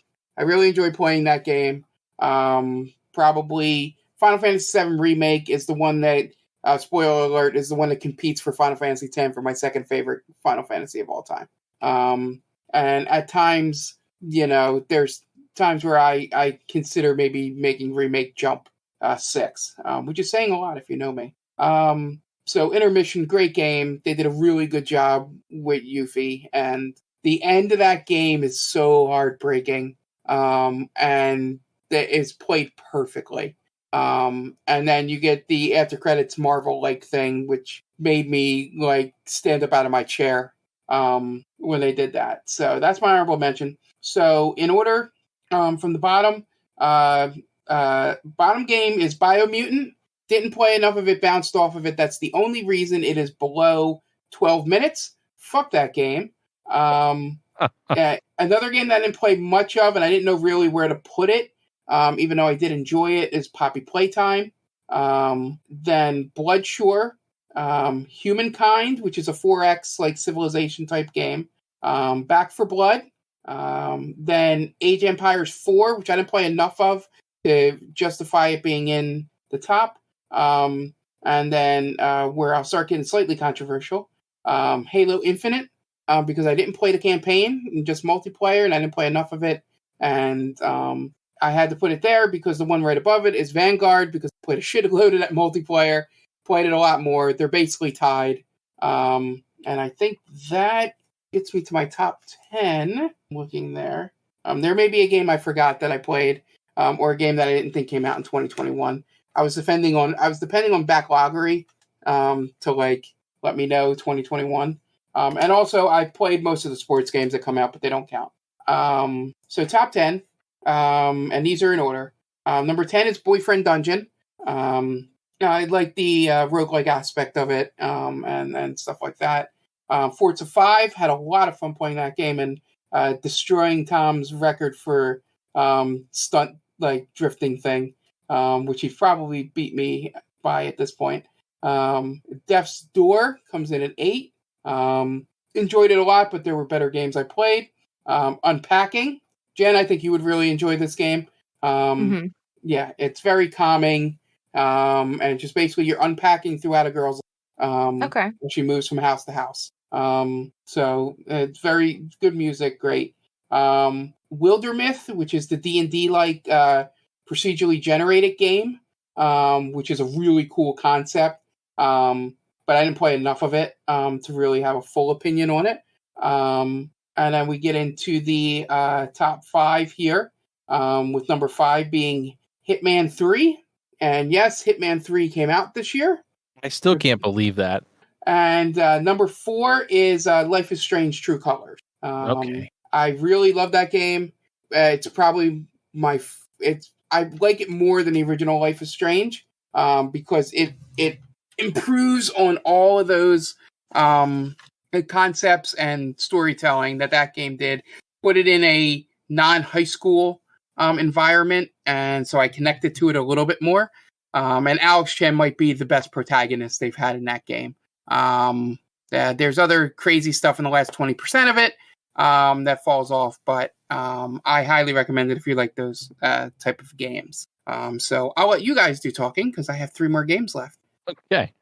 playing that game. Probably Final Fantasy VII Remake is the one that, spoiler alert, is the one that competes for Final Fantasy X for my second favorite Final Fantasy of all time. And at times, there's times where I consider maybe making Remake jump 6, which is saying a lot if you know me. So Intermission, great game. They did a really good job with Yuffie, and the end of that game is so heartbreaking, and that is played perfectly. And then you get the after credits Marvel like thing, which made me like stand up out of my chair when they did that. So that's my honorable mention. So in order, from the bottom, bottom game is Biomutant. Didn't play enough of it, bounced off of it. That's the only reason it is below 12 minutes. Fuck that game. Another game that I didn't play much of, and I didn't know really where to put it, even though I did enjoy it, is Poppy Playtime. Then Bloodshore, Humankind, which is a 4X like Civilization type game. Back for Blood. Then Age of Empires 4, which I didn't play enough of to justify it being in the top. And then where I'll start getting slightly controversial, Halo Infinite, because I didn't play the campaign, just multiplayer, and I didn't play enough of it. And I had to put it there because the one right above it is Vanguard, because I played a shitload of that multiplayer, played it a lot more. They're basically tied. And I think that gets me to my top 10. Looking there. There may be a game I forgot that I played, or a game that I didn't think came out in 2021. I was depending on Backloggery to like let me know 2021. And also I played most of the sports games that come out, but they don't count. So top 10, and these are in order. Number 10 is Boyfriend Dungeon. I like the roguelike aspect of it, and stuff like that. Forza 5, had a lot of fun playing that game and destroying Tom's record for stunt like drifting thing, which he probably beat me by at this point. Death's Door comes in at 8. Enjoyed it a lot, but there were better games I played. Unpacking. Jen, I think you would really enjoy this game. Yeah, it's very calming, and just basically you're unpacking throughout a girl's Okay. when she moves from house to house. So it's very good music, great. Wildermyth, which is the D&D like procedurally generated game, which is a really cool concept. But I didn't play enough of it to really have a full opinion on it. And then we get into the top 5 here, with number 5 being Hitman 3. And yes, Hitman 3 came out this year. I still can't believe that. And number 4 is Life is Strange True Colors. Okay. I really love that game. It's probably I like it more than the original Life is Strange, because it improves on all of those concepts and storytelling that game did. Put it in a non-high school environment, and so I connected to it a little bit more. And Alex Chen might be the best protagonist they've had in that game. There's other crazy stuff in the last 20% of it that falls off, but I highly recommend it if you like those type of games. So I'll let you guys do talking because I have 3 more games left. Okay.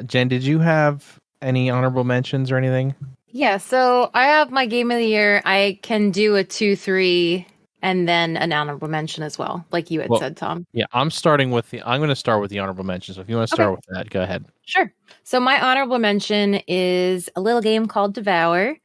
Jen, did you have any honorable mentions or anything? Yeah, so I have my game of the year. I can do a 2, 3, and then an honorable mention as well, like you had said, Tom. Yeah, I'm going to start with the honorable mention. So if you want to start with that, go ahead. Sure. So my honorable mention is a little game called Devour.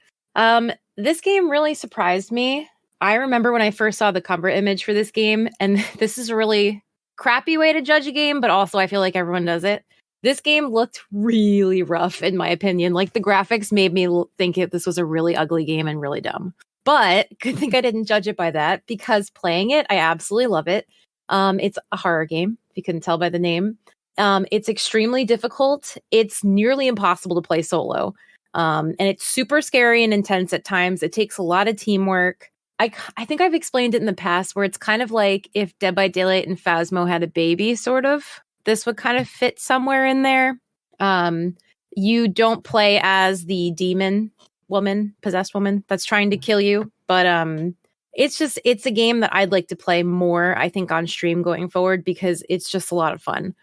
This game really surprised me. I remember when I first saw the cover image for this game, and this is a really crappy way to judge a game, but also I feel like everyone does it. This game looked really rough, in my opinion. Like, the graphics made me think this was a really ugly game and really dumb. But good thing I didn't judge it by that, because playing it, I absolutely love it. It's a horror game, if you couldn't tell by the name. It's extremely difficult. It's nearly impossible to play solo. And it's super scary and intense at times. It takes a lot of teamwork. I think I've explained it in the past, where it's kind of like if Dead by Daylight and Phasmo had a baby, sort of. This would kind of fit somewhere in there. You don't play as the demon woman, possessed woman that's trying to kill you. But it's a game that I'd like to play more, I think, on stream going forward, because it's just a lot of fun.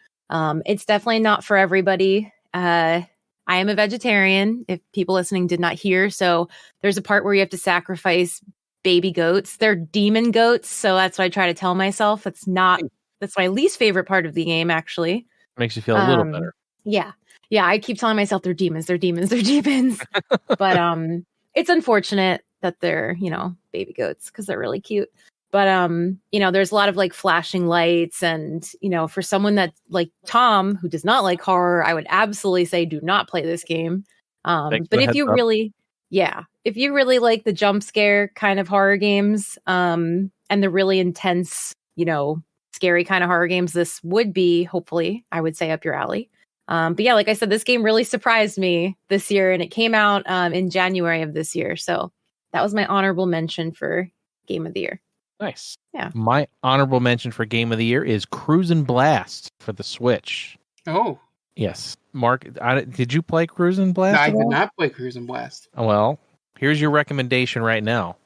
It's definitely not for everybody. I am a vegetarian, if people listening did not hear. So there's a part where you have to sacrifice baby goats. They're demon goats. So that's what I try to tell myself. That's my least favorite part of the game, actually. Makes you feel a little better. Yeah. Yeah. I keep telling myself they're demons. But it's unfortunate that they're, baby goats, because they're really cute. But there's a lot of like flashing lights, and for someone that like Tom, who does not like horror, I would absolutely say do not play this game. But if you really like the jump scare kind of horror games, and the really intense, scary kind of horror games, this would be, hopefully, I would say, up your alley. But yeah, like I said, this game really surprised me this year, and it came out in January of this year. So that was my honorable mention for Game of the Year. Nice. Yeah. My honorable mention for Game of the Year is Cruisin' Blast for the Switch. Oh. Yes. Mark, did you play Cruisin' Blast? No, I did not play Cruisin' Blast. Well, here's your recommendation right now.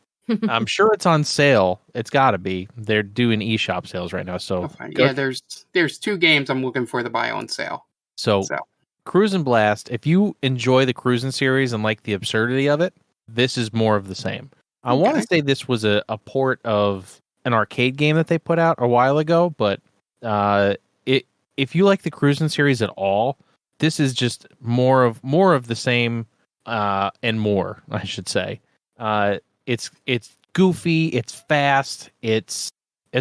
I'm sure it's on sale. It's got to be. They're doing eShop sales right now. So there's 2 games I'm looking for to buy on sale. So Cruisin' Blast, if you enjoy the Cruisin' series and like the absurdity of it, this is more of the same. I want to say this was a port of an arcade game that they put out a while ago, but if you like the Cruisin' series at all, this is just more of the same and more, I should say. It's goofy, it's fast, it's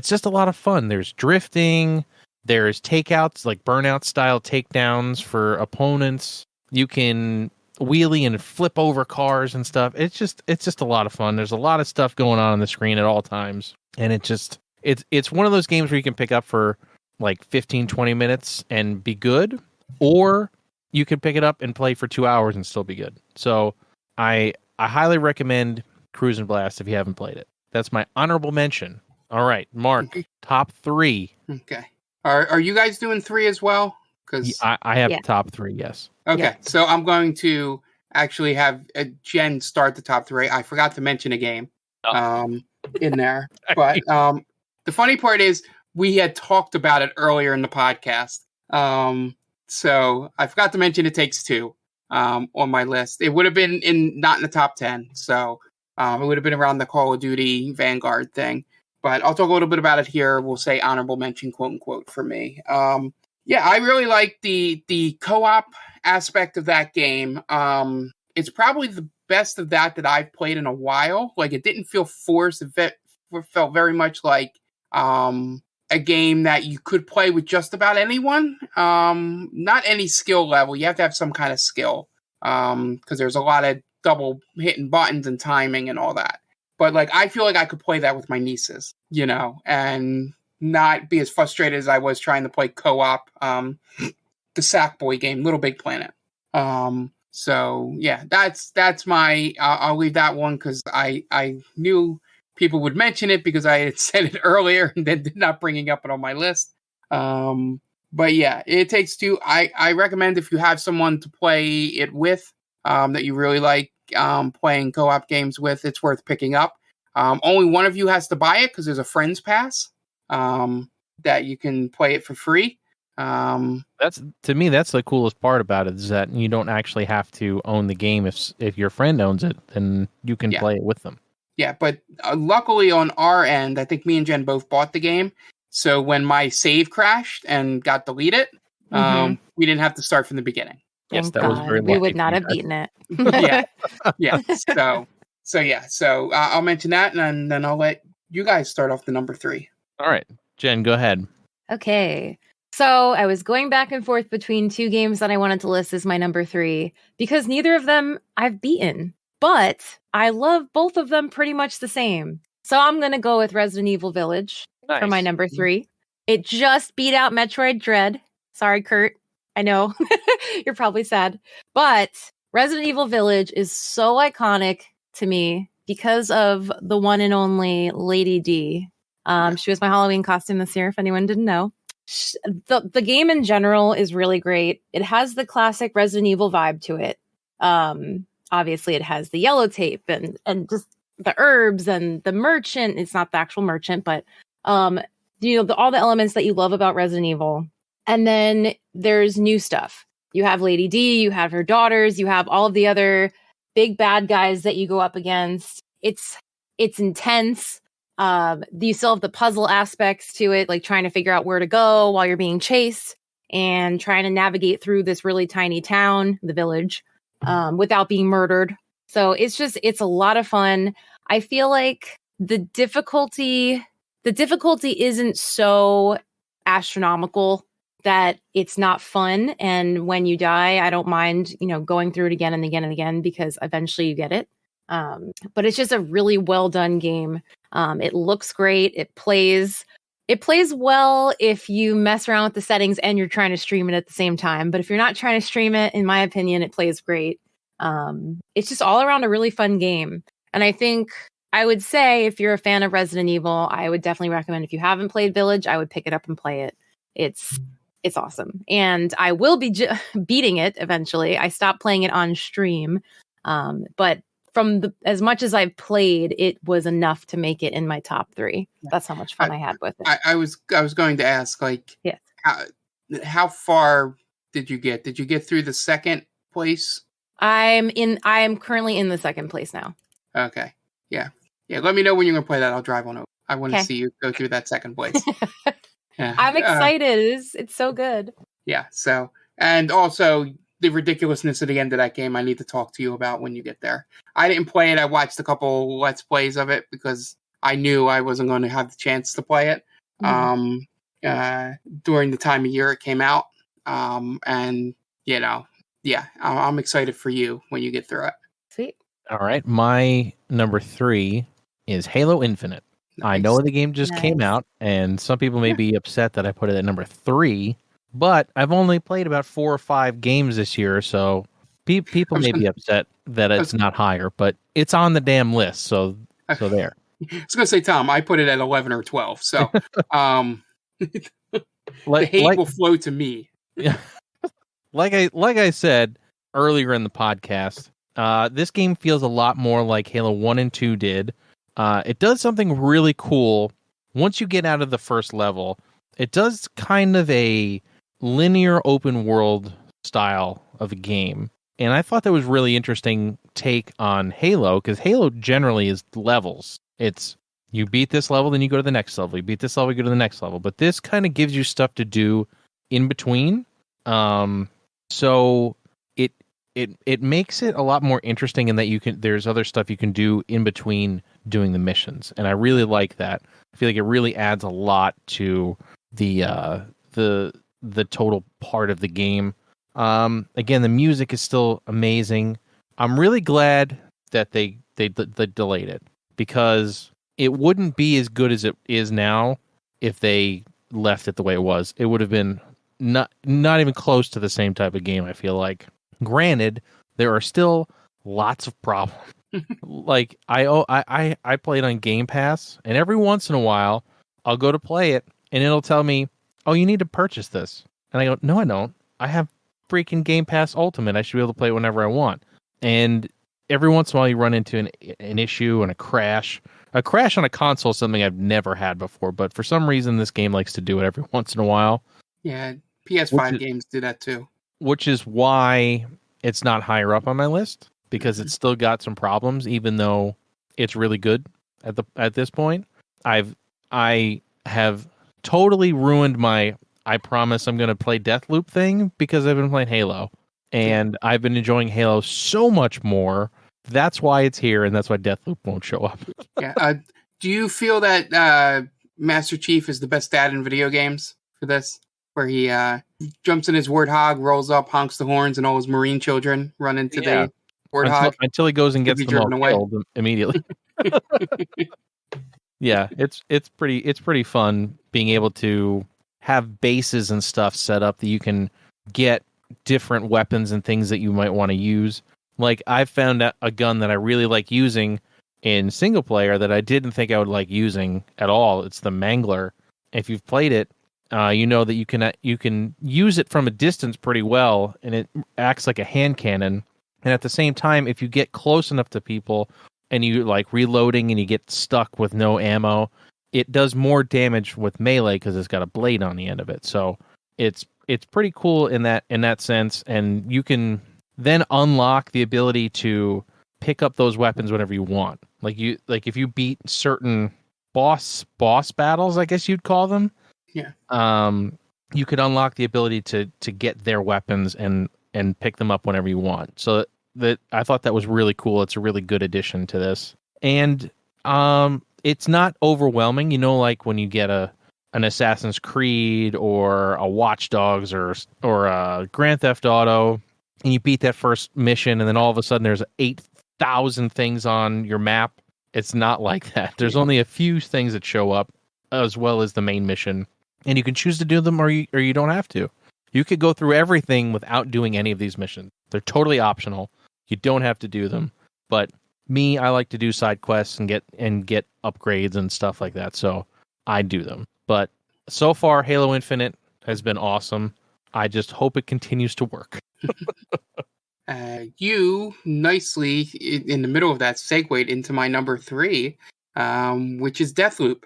just a lot of fun. There's drifting, there's takeouts, like Burnout style takedowns for opponents. You can wheelie and flip over cars and stuff. It's just a lot of fun. There's a lot of stuff going on the screen at all times, and it's one of those games where you can pick up for like 15-20 minutes and be good, or you can pick it up and play for 2 hours and still be good. So I highly recommend Cruisin' Blast if you haven't played it. That's my honorable mention. All right, Mark, top 3. Okay. Are you guys doing 3 as well? Because I have top 3, yes. Okay, so I'm going to actually have Jen start the top 3. I forgot to mention a game in there. But the funny part is we had talked about it earlier in the podcast. So I forgot to mention It Takes Two on my list. It would have been not in the top 10. So it would have been around the Call of Duty Vanguard thing. But I'll talk a little bit about it here. We'll say honorable mention, quote unquote, for me. Yeah, I really like the co-op aspect of that game. It's probably the best of that I've played in a while. Like, it didn't feel forced. It felt very much like a game that you could play with just about anyone. Not any skill level. You have to have some kind of skill because there's a lot of double hitting buttons and timing and all that. But like, I feel like I could play that with my nieces, and not be as frustrated as I was trying to play co-op the Sackboy game, Little Big Planet. So yeah, that's my I'll leave that one because I knew people would mention it because I had said it earlier and then did not bringing up it on my list. But yeah, It Takes Two. I recommend if you have someone to play it with that you really like playing co-op games with, it's worth picking up. Only one of you has to buy it because there's a friends pass that you can play it for free. That's the coolest part about it, is that you don't actually have to own the game. If your friend owns it, then you can play it with them. Yeah, but luckily on our end, I think me and Jen both bought the game. So when my save crashed and got deleted, we didn't have to start from the beginning. Yes, that was very lucky. We would not have beaten it. Yeah. So I'll mention that, and then I'll let you guys start off the number 3. All right, Jen, go ahead. Okay. So I was going back and forth between 2 games that I wanted to list as my number 3 because neither of them I've beaten, but I love both of them pretty much the same. So I'm going to go with Resident Evil Village for my number 3. It just beat out Metroid Dread. Sorry, Kurt. I know you're probably sad, but Resident Evil Village is so iconic to me because of the one and only Lady D. She was my Halloween costume this year, if anyone didn't know. The game in general is really great. It has the classic Resident Evil vibe to it. Obviously, it has the yellow tape and just the herbs and the merchant. It's not the actual merchant, but all the elements that you love about Resident Evil. And then there's new stuff. You have Lady D, you have her daughters, you have all of the other big bad guys that you go up against. It's intense. You still have the puzzle aspects to it, like trying to figure out where to go while you're being chased and trying to navigate through this really tiny town, the village, without being murdered. So it's a lot of fun. I feel like the difficulty the difficulty isn't so astronomical that it's not fun. And when you die, I don't mind, going through it again and again and again, because eventually you get it. But it's just a really well done game. It looks great. It plays well if you mess around with the settings and you're trying to stream it at the same time. But if you're not trying to stream it, in my opinion, it plays great. It's just all around a really fun game. And I think I would say if you're a fan of Resident Evil, I would definitely recommend, if you haven't played Village, I would pick it up and play it. It's awesome. And I will be beating it eventually. I stopped playing it on stream. But as much as I've played, it was enough to make it in my top 3. That's how much fun I had with it. I was going to ask, yes. how far did you get? Did you get through the second place? I am currently in the second place now. Okay. Yeah. Let me know when you're gonna play that. I'll drive on over. I want to see you go through that second place. Yeah. I'm excited. It's so good. Yeah. So, and also the ridiculousness of the end of that game, I need to talk to you about when you get there. I didn't play it. I watched a couple Let's Plays of it because I knew I wasn't going to have the chance to play it during the time of year it came out. And I'm excited for you when you get through it. Sweet. All right. My number 3 is Halo Infinite. Nice. I know the game just came out, and some people may be upset that I put it at number 3, but I've only played about 4 or 5 games this year, so people may be upset that it's not higher, but it's on the damn list, so there. I was going to say, Tom, I put it at 11 or 12, so the hate will flow to me. Yeah. Like I said earlier in the podcast, this game feels a lot more like Halo 1 and 2 did. It does something really cool. Once you get out of the first level, it does kind of a linear open world style of a game. And I thought that was really interesting take on Halo, because Halo generally is levels. It's you beat this level, then you go to the next level. You beat this level, you go to the next level. But this kind of gives you stuff to do in between. So it makes it a lot more interesting in that there's other stuff you can do in between doing the missions, and I really like that. I feel like it really adds a lot to the total part of the game. Again, the music is still amazing. I'm really glad that they delayed it, because it wouldn't be as good as it is now if they left it the way it was. It would have been not even close to the same type of game, I feel like. Granted, there are still lots of problems. Like I played on Game Pass, and every once in a while I'll go to play it and it'll tell me, "Oh, you need to purchase this." And I go, "No, I don't. I have freaking Game Pass Ultimate. I should be able to play it whenever I want." And every once in a while you run into an issue and a crash. A crash on a console is something I've never had before, but for some reason this game likes to do it every once in a while. Yeah, PS5 games do that too. Which is why it's not higher up on my list, because it's still got some problems, even though it's really good at this point. I have totally ruined my I promise I'm going to play Deathloop thing because I've been playing Halo, and I've been enjoying Halo so much more. That's why it's here, and that's why Deathloop won't show up. Yeah. Do you feel that Master Chief is the best dad in video games for this? Where he jumps in his warthog, rolls up, honks the horns, and all his Marine children run into the warthog until he goes and gets them all killed immediately. Yeah, it's pretty fun being able to have bases and stuff set up that you can get different weapons and things that you might want to use. Like, I found a gun that I really like using in single player that I didn't think I would like using at all. It's the Mangler. If you've played it, you know that you can use it from a distance pretty well, and it acts like a hand cannon. And at the same time, if you get close enough to people and you like reloading and you get stuck with no ammo, it does more damage with melee because it's got a blade on the end of it. So it's pretty cool in that sense, and you can then unlock the ability to pick up those weapons whenever you want. Like if you beat certain boss battles, I guess you'd call them. Yeah. You could unlock the ability to get their weapons and pick them up whenever you want. So that I thought that was really cool. It's a really good addition to this. And it's not overwhelming. You know, like when you get an Assassin's Creed or a Watch Dogs or a Grand Theft Auto, and you beat that first mission, and then all of a sudden there's 8,000 things on your map. It's not like that. There's only a few things that show up, as well as the main mission, and you can choose to do them or you don't have to. You could go through everything without doing any of these missions. They're totally optional. You don't have to do them. But me, I like to do side quests and get upgrades and stuff like that. So I do them. But so far, Halo Infinite has been awesome. I just hope it continues to work. You nicely, in the middle of that, segued into my number 3, which is Deathloop.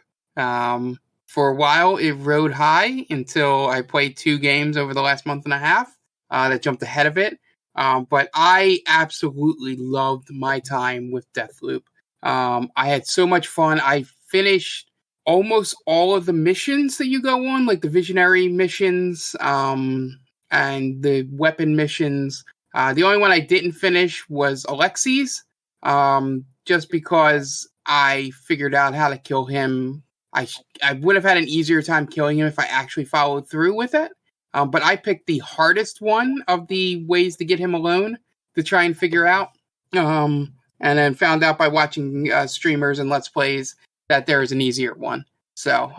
For a while, it rode high until I played 2 games over the last month and a half that jumped ahead of it. But I absolutely loved my time with Deathloop. I had so much fun. I finished almost all of the missions that you go on, like the visionary missions and the weapon missions. The only one I didn't finish was Alexi's, just because I figured out how to kill him. I would have had an easier time killing him if I actually followed through with it. But I picked the hardest one of the ways to get him alone to try and figure out. And then found out by watching streamers and Let's Plays that there is an easier one. So,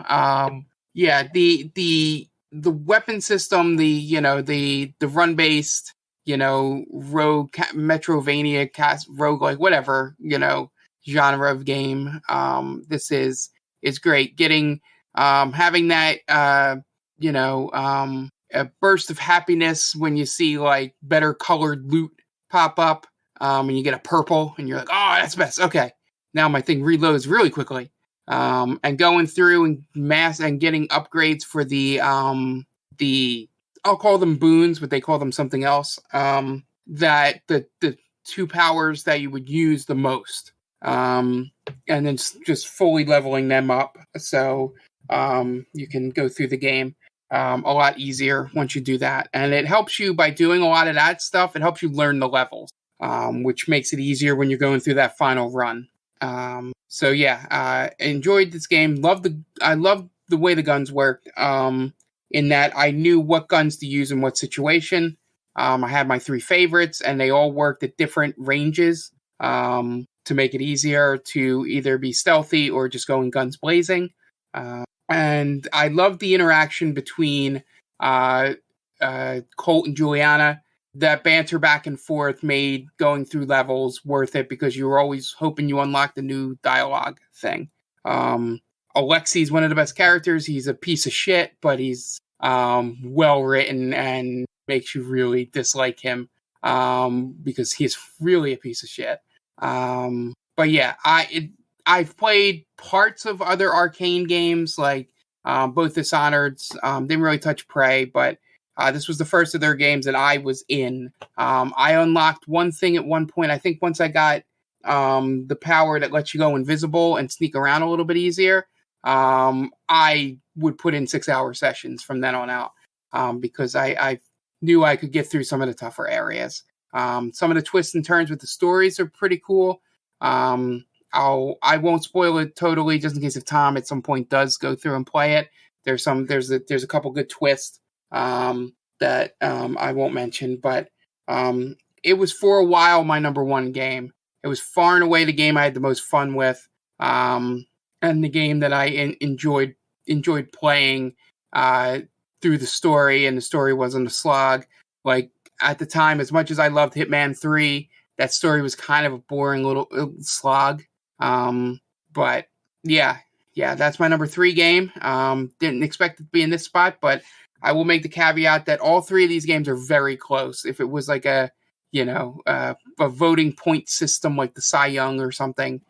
yeah, the weapon system, the run-based, rogue, Metrovania, roguelike, whatever, genre of game. This is great. Getting, having that, a burst of happiness when you see like better colored loot pop up, and you get a purple and you're like, oh, that's best. Okay. Now my thing reloads really quickly. And going through and getting upgrades for the I'll call them boons, but they call them something else. That the 2 powers that you would use the most. And then just fully leveling them up. So, you can go through the game a lot easier once you do that. And it helps you by doing a lot of that stuff. It helps you learn the levels, which makes it easier when you're going through that final run. So yeah, enjoyed this game. I love the way the guns worked, in that I knew what guns to use in what situation. I had my 3 favorites and they all worked at different ranges, to make it easier to either be stealthy or just going guns blazing. And I love the interaction between Colt and Juliana. That banter back and forth made going through levels worth it because you were always hoping you unlocked the new dialogue thing. Alexi's one of the best characters. He's a piece of shit, but he's well written and makes you really dislike him because he's really a piece of shit. But yeah, I've played parts of other Arcane games, like both Dishonored. Didn't really touch Prey, but this was the first of their games that I was in. I unlocked one thing at one point. I think once I got the power that lets you go invisible and sneak around a little bit easier, I would put in 6-hour sessions from then on out, because I knew I could get through some of the tougher areas. Some of the twists and turns with the stories are pretty cool. I won't spoil it totally, just in case if Tom at some point does go through and play it. There's a couple good twists that I won't mention, but it was for a while my number 1 game. It was far and away the game I had the most fun with, and the game that I enjoyed playing through the story, and the story wasn't a slog. Like, at the time, as much as I loved Hitman 3, that story was kind of a boring little slog. But yeah, that's my number 3 game. Didn't expect it to be in this spot, but I will make the caveat that all 3 of these games are very close. If it was like a voting point system like the Cy Young or something,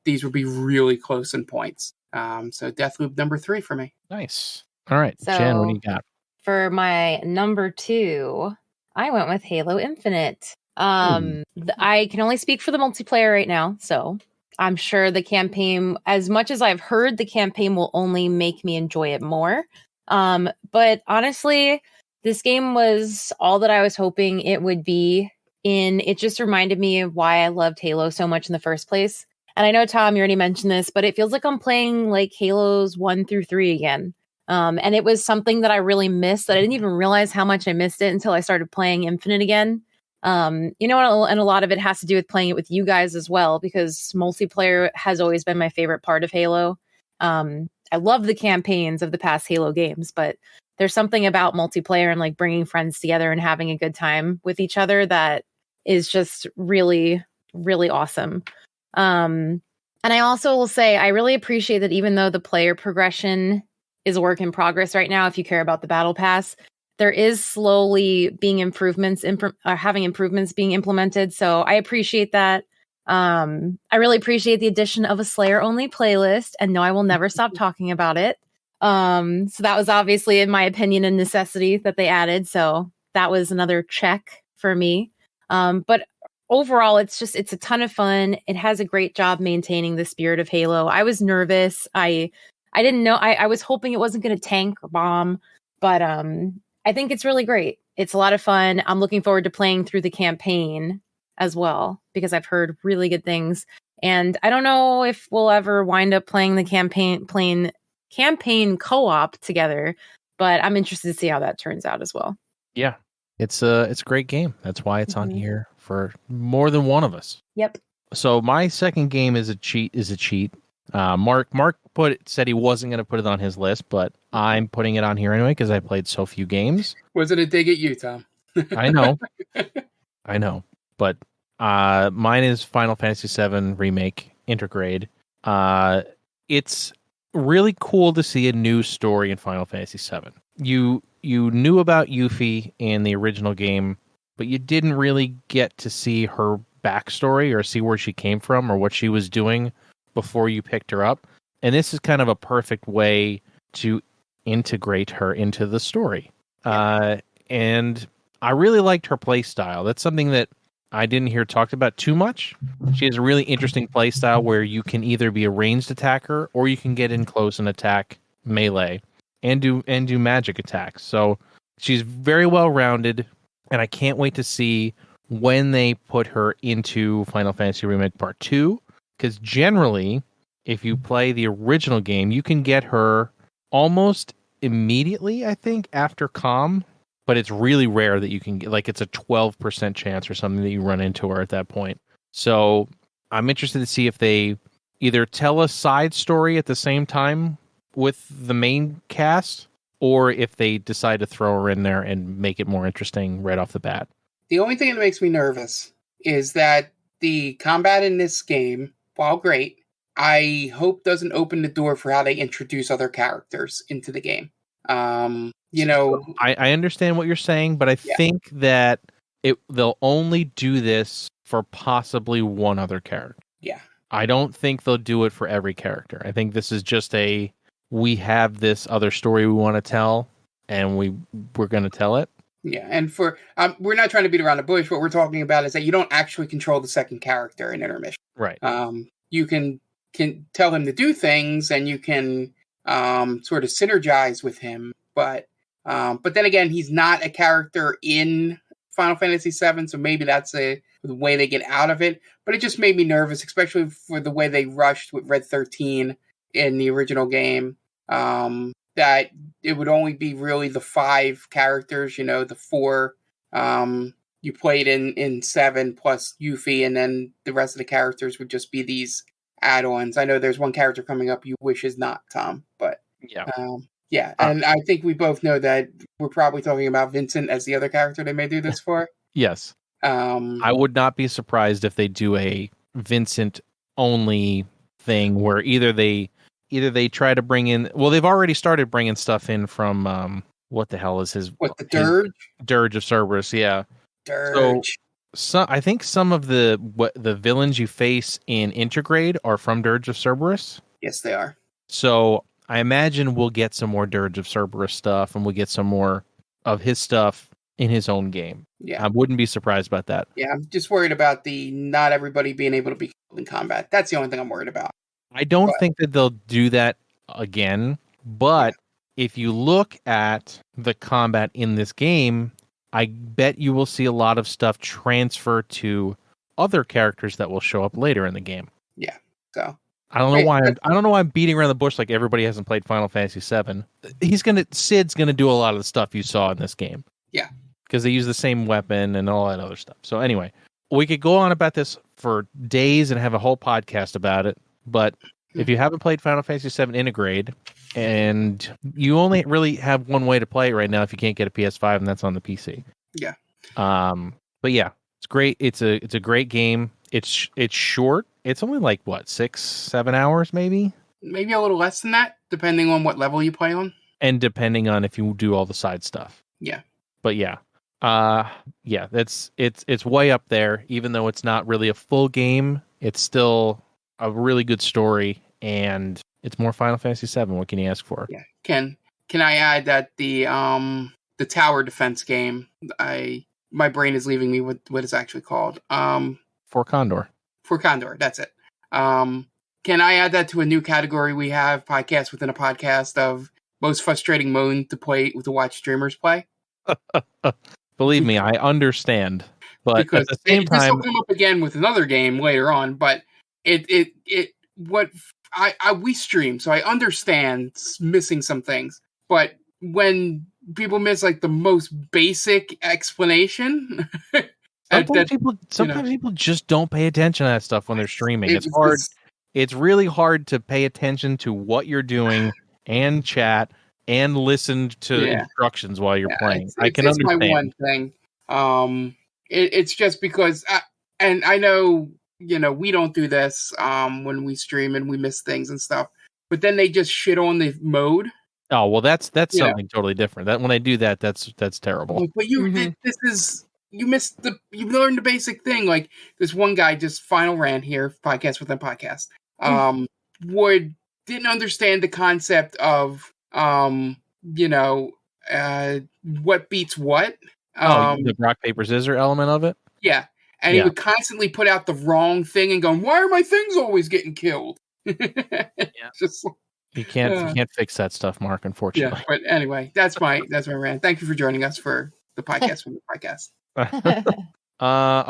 these would be really close in points. So Deathloop number 3 for me. Nice. All right, So, Jen, what do you got? For my number 2, I went with Halo Infinite. I can only speak for the multiplayer right now, so I'm sure the campaign, as much as I've heard, the campaign will only make me enjoy it more. But honestly, this game was all that I was hoping it would be. It just reminded me of why I loved Halo so much in the first place. And I know, Tom, you already mentioned this, but it feels like I'm playing like Halos 1 through 3 again. And it was something that I really missed, that I didn't even realize how much I missed it until I started playing Infinite again. And a lot of it has to do with playing it with you guys as well, because multiplayer has always been my favorite part of Halo. I love the campaigns of the past Halo games, but there's something about multiplayer and like bringing friends together and having a good time with each other that is just really, really awesome. And I also will say, I really appreciate that even though the player progression is a work in progress right now, if you care about the battle pass, there is slowly being having improvements being implemented. So I appreciate that. I really appreciate the addition of a Slayer only playlist, and no, I will never stop talking about it. So that was obviously, in my opinion, a necessity that they added. So that was another check for me. But overall, it's a ton of fun. It has a great job maintaining the spirit of Halo. I was nervous. I didn't know. I was hoping it wasn't going to tank or bomb, but I think it's really great. It's a lot of fun. I'm looking forward to playing through the campaign as well, because I've heard really good things. And I don't know if we'll ever wind up playing the campaign co-op together, but I'm interested to see how that turns out as well. Yeah, it's a great game. That's why it's on here for more than one of us. Yep. So my second game is a cheat. Mark said he wasn't going to put it on his list, but I'm putting it on here anyway because I played so few games. Was it a dig at you, Tom? I know, but mine is Final Fantasy VII Remake Intergrade. It's really cool to see a new story in Final Fantasy VII. You knew about Yuffie in the original game, but you didn't really get to see her backstory or see where she came from or what she was doing before you picked her up. And this is kind of a perfect way to integrate her into the story. And I really liked her play style. That's something that I didn't hear talked about too much. She has a really interesting play style where you can either be a ranged attacker or you can get in close and attack melee and do magic attacks. So she's very well rounded, and I can't wait to see when they put her into Final Fantasy Remake Part 2, because generally, if you play the original game, you can get her almost immediately, I think, after COM, but it's really rare that you can get, like, it's a 12% chance or something that you run into her at that point. So I'm interested to see if they either tell a side story at the same time with the main cast, or if they decide to throw her in there and make it more interesting right off the bat. The only thing that makes me nervous is that the combat in this game, while great, I hope doesn't open the door for how they introduce other characters into the game. I understand what you're saying, but I think that they'll only do this for possibly one other character. Yeah. I don't think they'll do it for every character. I think this is just we have this other story we want to tell, and we're going to tell it. Yeah, and for we're not trying to beat around the bush. What we're talking about is that you don't actually control the second character in intermission. Right. You can tell him to do things, and you can sort of synergize with him. But then again, he's not a character in Final Fantasy VII, so maybe that's the way they get out of it. But it just made me nervous, especially for the way they rushed with Red 13 in the original game. That it would only be really the 5 characters, the 4 you played in 7 plus Yuffie, and then the rest of the characters would just be these add-ons. I know there's one character coming up you wish is not, Tom, but yeah. And I think we both know that we're probably talking about Vincent as the other character they may do this for. Yes. I would not be surprised if they do a Vincent only thing where either they try to bring in, well, they've already started bringing stuff in from what the hell is his Dirge? Dirge of Cerberus, yeah. Dirge. So I think some of the villains you face in Intergrade are from Dirge of Cerberus. Yes, they are. So I imagine we'll get some more Dirge of Cerberus stuff, and we'll get some more of his stuff in his own game. Yeah. I wouldn't be surprised about that. Yeah, I'm just worried about not everybody being able to be killed in combat. That's the only thing I'm worried about. I don't think that they'll do that again, but if you look at the combat in this game, I bet you will see a lot of stuff transfer to other characters that will show up later in the game. Yeah. So I don't know why I'm beating around the bush like everybody hasn't played Final Fantasy VII. Sid's gonna do a lot of the stuff you saw in this game. Yeah, because they use the same weapon and all that other stuff. So anyway, we could go on about this for days and have a whole podcast about it. But if you haven't played Final Fantasy VII Integrate, and you only really have one way to play it right now if you can't get a PS5, and that's on the PC. Yeah. But yeah, it's great. It's a great game. It's short. It's only like what 6-7 hours, maybe a little less than that, depending on what level you play on, and depending on if you do all the side stuff. Yeah. But yeah. It's way up there. Even though it's not really a full game, it's still a really good story, and it's more Final Fantasy VII. What can you ask for? Yeah. Can I add that the tower defense game? My brain is leaving me what it's actually called. For Condor. For Condor, that's it. Can I add that to a new category we have, podcast within a podcast, of most frustrating mode to watch streamers play? Believe me, I understand. But because at the same time, this will come up again with another game later on. But we stream, so I understand missing some things. But when people miss like the most basic explanation, sometimes people just don't pay attention to that stuff when they're streaming. It's hard. It's really hard to pay attention to what you're doing and chat and listen to instructions while you're playing. I can understand. My one thing. It's just because, and I know, we don't do this when we stream and we miss things and stuff. But then they just shit on the mode. Oh well, that's something totally different. That when I do that, that's terrible. But you missed you learned the basic thing. Like this one guy, just final rant here, podcast within podcast. Didn't understand the concept of what beats what. The rock, paper, scissors element of it? Yeah. And he would constantly put out the wrong thing and going, why are my things always getting killed? Just, you can't fix that stuff, Mark, unfortunately. Yeah, but anyway, that's my rant. Thank you for joining us for the podcast from the podcast.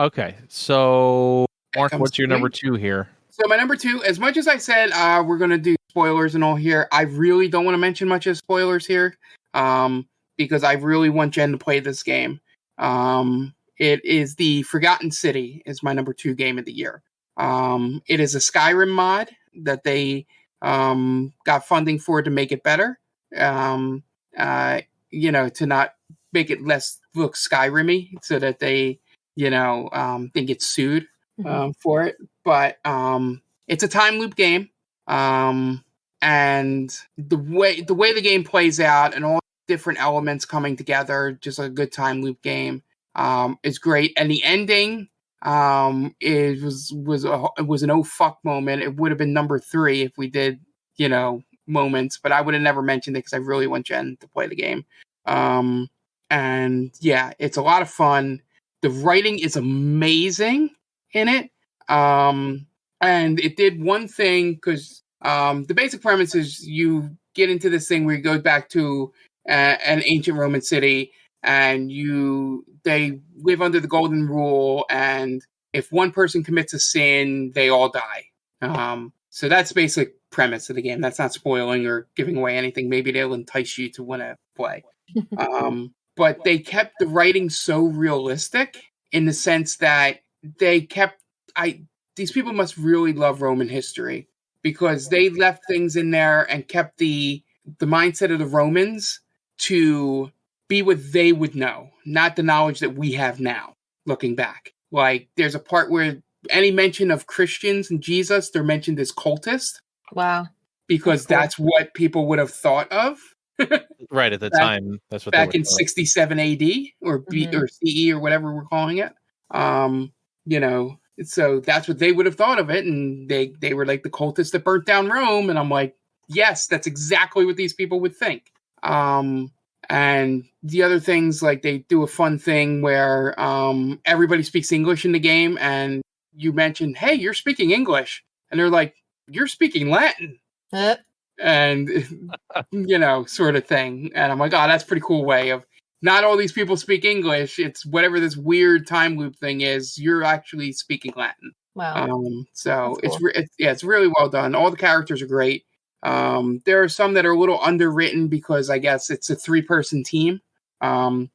Okay. So Mark, what's your number 2 here? So my number 2, as much as I said we're gonna do spoilers and all here, I really don't want to mention much of spoilers here. Because I really want Jen to play this game. It is the Forgotten City is my number 2 game of the year. It is a Skyrim mod that they got funding for to make it better. To not make it less look Skyrim-y so that they, didn't get sued for it. But it's a time loop game. And the way the game plays out and all different elements coming together, just a good time loop game, is great. And the ending, it was an oh fuck moment. It would have been number 3 if we did, moments, but I would have never mentioned it because I really want Jen to play the game. And yeah, it's a lot of fun. The writing is amazing in it. And it did one thing because the basic premise is you get into this thing where you go back to an ancient Roman city, and they live under the golden rule, and if one person commits a sin, they all die. So that's the basic premise of the game. That's not spoiling or giving away anything. Maybe they'll entice you to want to play. But they kept the writing so realistic in the sense that these people must really love Roman history, because they left things in there and kept the mindset of the Romans to be what they would know, not the knowledge that we have now, looking back. Like, there's a part where any mention of Christians and Jesus, they're mentioned as cultists. Wow. Because that's what people would have thought of. Right, at the time. That's what back in 67 AD or or CE or whatever we're calling it. So that's what they would have thought of it. And they were like the cultists that burnt down Rome. And I'm like, yes, that's exactly what these people would think. And the other things, like they do a fun thing where everybody speaks English in the game, and you mention, hey, you're speaking English. And they're like, you're speaking Latin. And, sort of thing. And I'm like, oh, that's a pretty cool way of, not all these people speak English. It's whatever this weird time loop thing is, you're actually speaking Latin. Wow. So That's cool. it's really well done. All the characters are great. There are some that are a little underwritten because I guess it's a 3-person team. And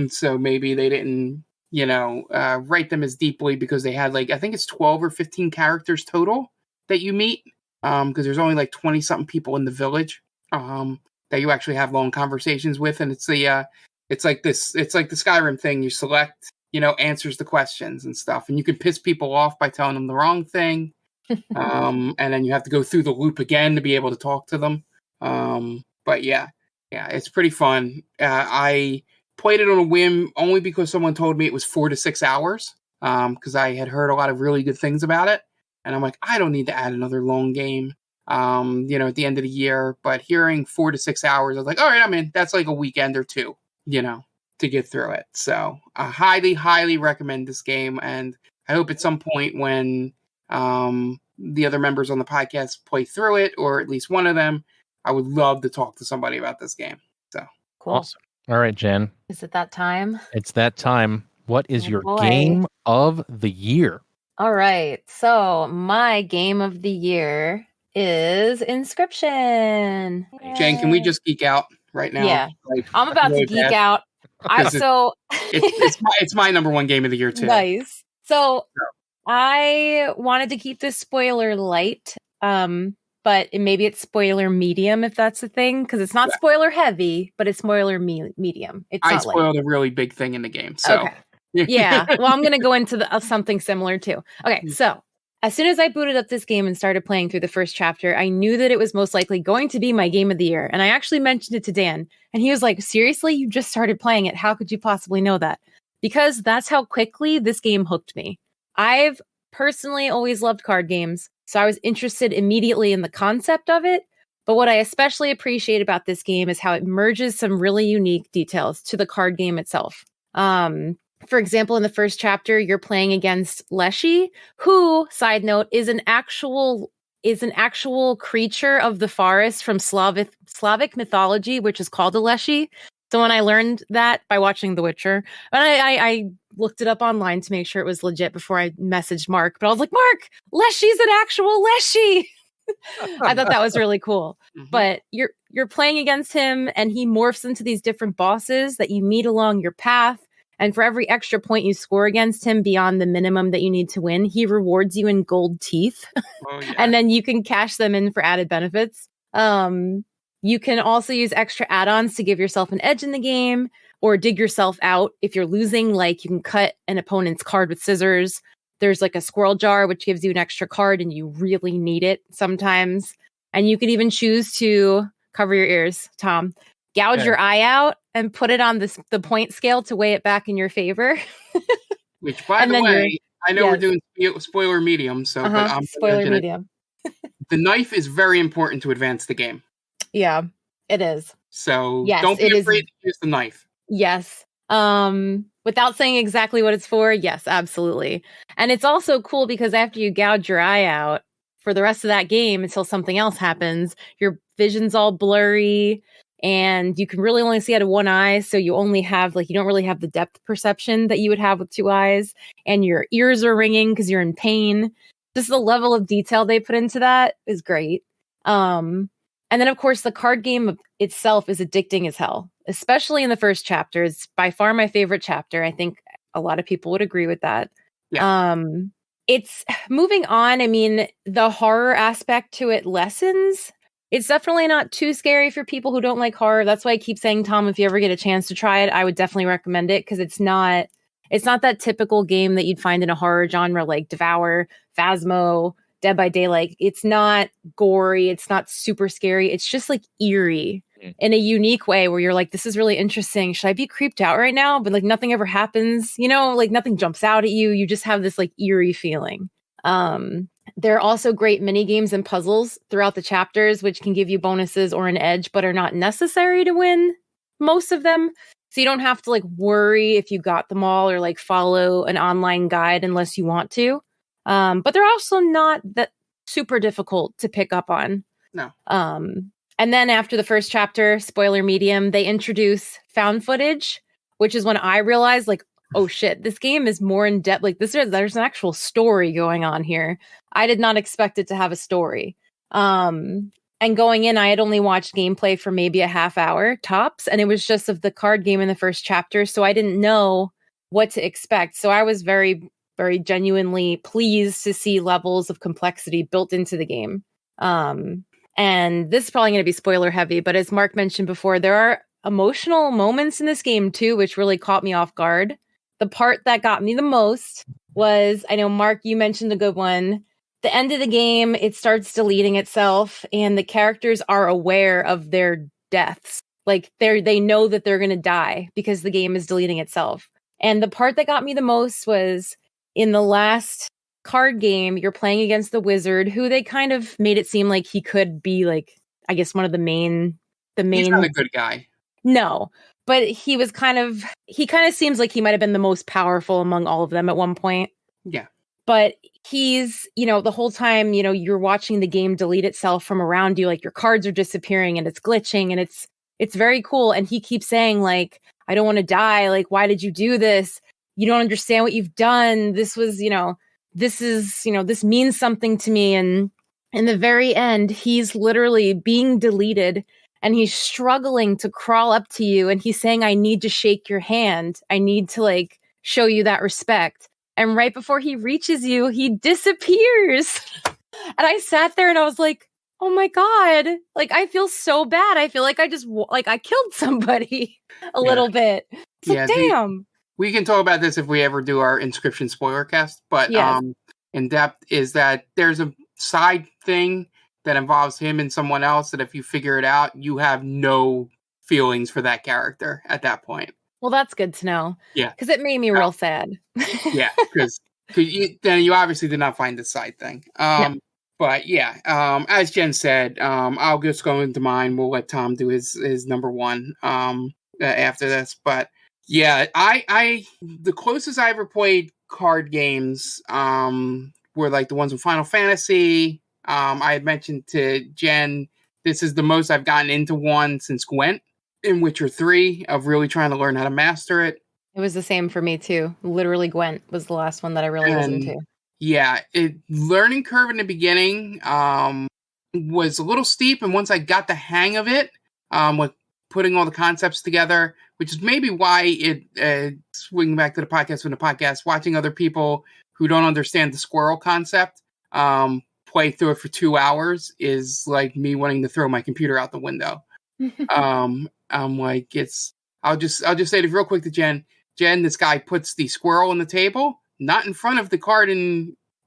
so maybe they didn't, write them as deeply because they had I think it's 12 or 15 characters total that you meet. Because there's only 20 something people in the village. That you actually have long conversations with. And it's it's like the Skyrim thing. You select, answers the questions and stuff. And you can piss people off by telling them the wrong thing. And then you have to go through the loop again to be able to talk to them. But yeah, it's pretty fun. I played it on a whim only because someone told me it was 4 to 6 hours. Because I had heard a lot of really good things about it. And I'm like, I don't need to add another long game, at the end of the year. But hearing 4 to 6 hours, I was like, all right, I'm in. That's like a weekend or two, to get through it. So I highly, highly recommend this game. And I hope at some point when the other members on the podcast play through it, or at least one of them, I would love to talk to somebody about this game. So Cool. Awesome. All right, Jen. Is it that time? It's that time. What is your boy. game of the year? All right. So my game of the year is Inscription. Jen, can we just geek out right now? Yeah. I'm about to geek out. It's my number one game of the year too. Nice. So I wanted to keep this spoiler light, but maybe it's spoiler medium if that's the thing, because it's not spoiler heavy, but it's spoiler medium. I spoiled a really big thing in the game. So. Okay. Yeah. Well, I'm going to go into something similar too. Okay. So as soon as I booted up this game and started playing through the first chapter, I knew that it was most likely going to be my game of the year. And I actually mentioned it to Dan, and he was like, seriously, you just started playing it. How could you possibly know that? Because that's how quickly this game hooked me. I've personally always loved card games, so I was interested immediately in the concept of it. But what I especially appreciate about this game is how it merges some really unique details to the card game itself. For example, in the first chapter, you're playing against Leshy, who, side note, is an actual creature of the forest from Slavic mythology, which is called a Leshy. So when I learned that by watching The Witcher, and I looked it up online to make sure it was legit before I messaged Mark, but I was like, Mark, Leshy's an actual Leshy. I thought that was really cool. Mm-hmm. But you're playing against him, and he morphs into these different bosses that you meet along your path. And for every extra point you score against him beyond the minimum that you need to win, he rewards you in gold teeth. Oh, yeah. And then you can cash them in for added benefits. You can also use extra add-ons to give yourself an edge in the game, or dig yourself out if you're losing. Like, you can cut an opponent's card with scissors. There's a squirrel jar, which gives you an extra card, and you really need it sometimes. And you can even choose to cover your ears, Tom. Gouge your eye out and put it on the point scale to weigh it back in your favor. Which, by the way, I know we're doing spoiler medium, so but I'm spoiler medium. The knife is very important to advance the game. Yeah, it is. So don't be afraid to use the knife. Yes. Without saying exactly what it's for, yes, absolutely. And it's also cool because after you gouge your eye out for the rest of that game until something else happens, your vision's all blurry. And you can really only see out of one eye. So you only have you don't really have the depth perception that you would have with two eyes. And your ears are ringing because you're in pain. Just the level of detail they put into that is great. And then, of course, the card game itself is addicting as hell, especially in the first chapter. It's by far my favorite chapter. I think a lot of people would agree with that. Yeah. It's moving on. I mean, the horror aspect to it lessens. It's definitely not too scary for people who don't like horror. That's why I keep saying, Tom, if you ever get a chance to try it, I would definitely recommend it, because it's not that typical game that you'd find in a horror genre like Devour, Phasmo, Dead by Daylight. It's not gory. It's not super scary. It's just eerie in a unique way where you're like, this is really interesting. Should I be creeped out right now? But nothing ever happens, nothing jumps out at you. You just have this eerie feeling. There are also great mini games and puzzles throughout the chapters, which can give you bonuses or an edge, but are not necessary to win most of them. So you don't have to worry if you got them all, or follow an online guide unless you want to. But they're also not that super difficult to pick up on. No. And then after the first chapter, spoiler medium, they introduce found footage, which is when I realized oh shit, this game is more in depth. Like there's an actual story going on here. I did not expect it to have a story. And going in, I had only watched gameplay for maybe a half hour tops, and it was just of the card game in the first chapter, so I didn't know what to expect. So I was very, very genuinely pleased to see levels of complexity built into the game. And this is probably going to be spoiler heavy, but as Mark mentioned before, there are emotional moments in this game too, which really caught me off guard. The part that got me the most was, I know, Mark, you mentioned a good one. The end of the game, it starts deleting itself, and the characters are aware of their deaths. Like they know that they're going to die because the game is deleting itself. And the part that got me the most was in the last card game, you're playing against the wizard, who they kind of made it seem like he could be like, I guess, one of the main. He's not a good guy. No, but he kind of seems like he might have been the most powerful among all of them at one point. Yeah. But he's, the whole time, you're watching the game delete itself from around you, like your cards are disappearing and it's glitching and it's very cool. And he keeps saying like, I don't want to die. Like, why did you do this? You don't understand what you've done. This was, this means something to me. And in the very end, he's literally being deleted and he's struggling to crawl up to you. And he's saying, I need to shake your hand. I need to like show you that respect. And right before he reaches you, he disappears. And I sat there and I was like, oh my God, like, I feel so bad. I feel like I just, like, I killed somebody a little bit. It's like, damn. We can talk about this if we ever do our Inscription spoiler cast, but in depth is that there's a side thing that involves him and someone else that if you figure it out, you have no feelings for that character at that point. Well, that's good to know. Yeah. Because it made me real sad. Yeah, because then you obviously did not find the side thing. No. But yeah, as Jen said, I'll just go into mine. We'll let Tom do his number one after this. But yeah, I the closest I ever played card games were like the ones in Final Fantasy. I had mentioned to Jen, this is the most I've gotten into one since Gwent in Witcher 3 of really trying to learn how to master it. It was the same for me too. Literally Gwent was the last one that I really was into. Yeah, learning curve in the beginning was a little steep, and once I got the hang of it, with putting all the concepts together, which is maybe why swinging back to the podcast, watching other people who don't understand the squirrel concept play through it for 2 hours is like me wanting to throw my computer out the window. I'm like, I'll just say it real quick to Jen. Jen, this guy puts the squirrel on the table, not in front of the card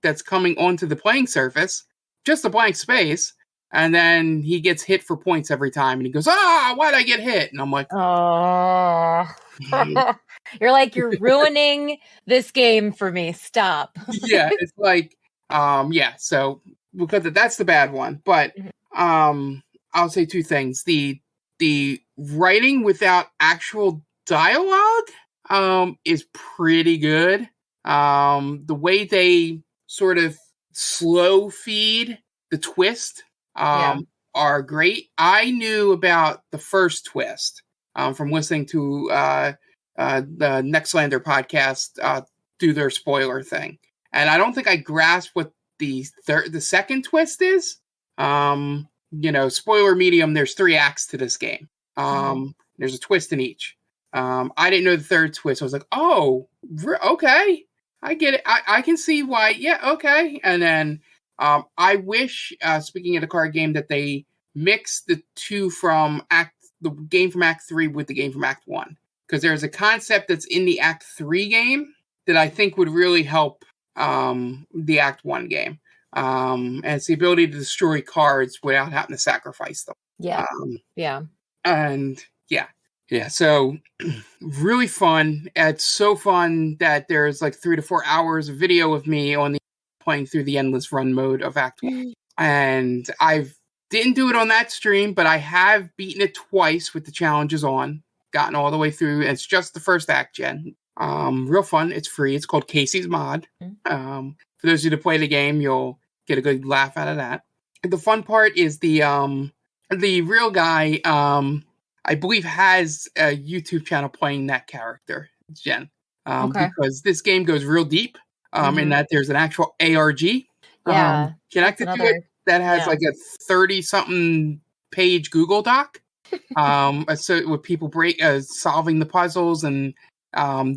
that's coming onto the playing surface, just a blank space. And then he gets hit for points every time. And he goes, why'd I get hit? And I'm like, oh, you're like, you're ruining this game for me. Stop. Yeah, it's like, so because that's the bad one. But I'll say two things. The writing without actual dialogue is pretty good. The way they sort of slow feed the twist are great. I knew about the first twist from listening to the Nextlander podcast do their spoiler thing. And I don't think I grasped what the second twist is. Spoiler medium, there's 3 acts to this game. There's a twist in each. I didn't know the third twist. I was like, oh, okay. I get it. I can see why. Yeah, okay. And then I wish, speaking of the card game, that they mix the two from the game from Act 3 with the game from Act 1. Because there's a concept that's in the Act 3 game that I think would really help the Act 1 game. And it's the ability to destroy cards without having to sacrifice them. Yeah. And yeah. So really fun. It's so fun that there's like 3 to 4 hours of video of me playing through the endless run mode of Act 1. And I didn't do it on that stream, but I have beaten it twice with the challenges on, gotten all the way through. And it's just the first act, Jen. Real fun. It's free. It's called Casey's Mod. For those of you to play the game, you'll get a good laugh out of that. The fun part is the real guy, I believe has a YouTube channel playing that character, Jen. Okay. because this game goes real deep in that there's an actual ARG Yeah. That's connected to it another. that has Yeah. like a 30-something page Google Doc. So with people solving the puzzles and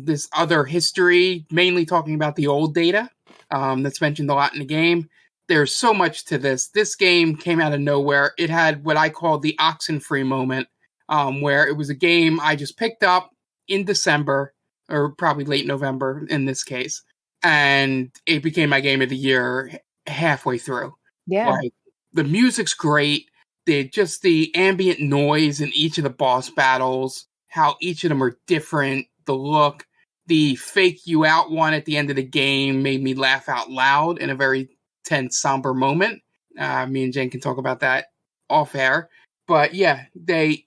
this other history, mainly talking about the old data that's mentioned a lot in the game. There's so much to this. This game came out of nowhere. It had what I call the Oxenfree moment, where it was a game I just picked up in December, or probably late November in this case, and it became my game of the year halfway through. Yeah. Like, the music's great. The ambient noise in each of the boss battles, how each of them are different, the look, the fake you out one at the end of the game made me laugh out loud in a very tense, somber moment. Me and Jen can talk about that off air. But yeah,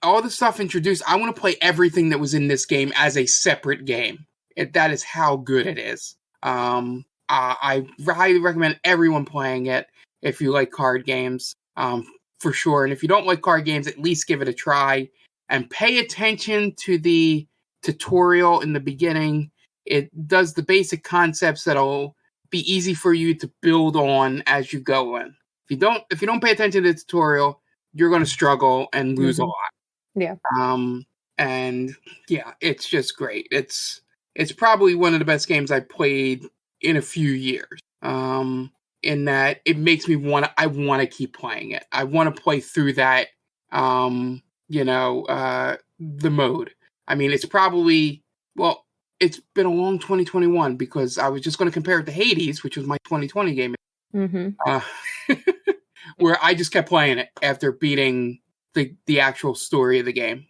all the stuff introduced, I want to play everything that was in this game as a separate game. That is how good it is. I highly recommend everyone playing it if you like card games. For sure. And if you don't like card games, at least give it a try and pay attention to the tutorial in the beginning. It does the basic concepts that'll be easy for you to build on as you go in. If you don't pay attention to the tutorial, you're going to struggle and lose a lot. Yeah. And yeah, it's just great. It's probably one of the best games I've played in a few years. In that it makes me want to keep playing it. I want to play through that, the mode. I mean, it's been a long 2021 because I was just going to compare it to Hades, which was my 2020 game, where I just kept playing it after beating the actual story of the game.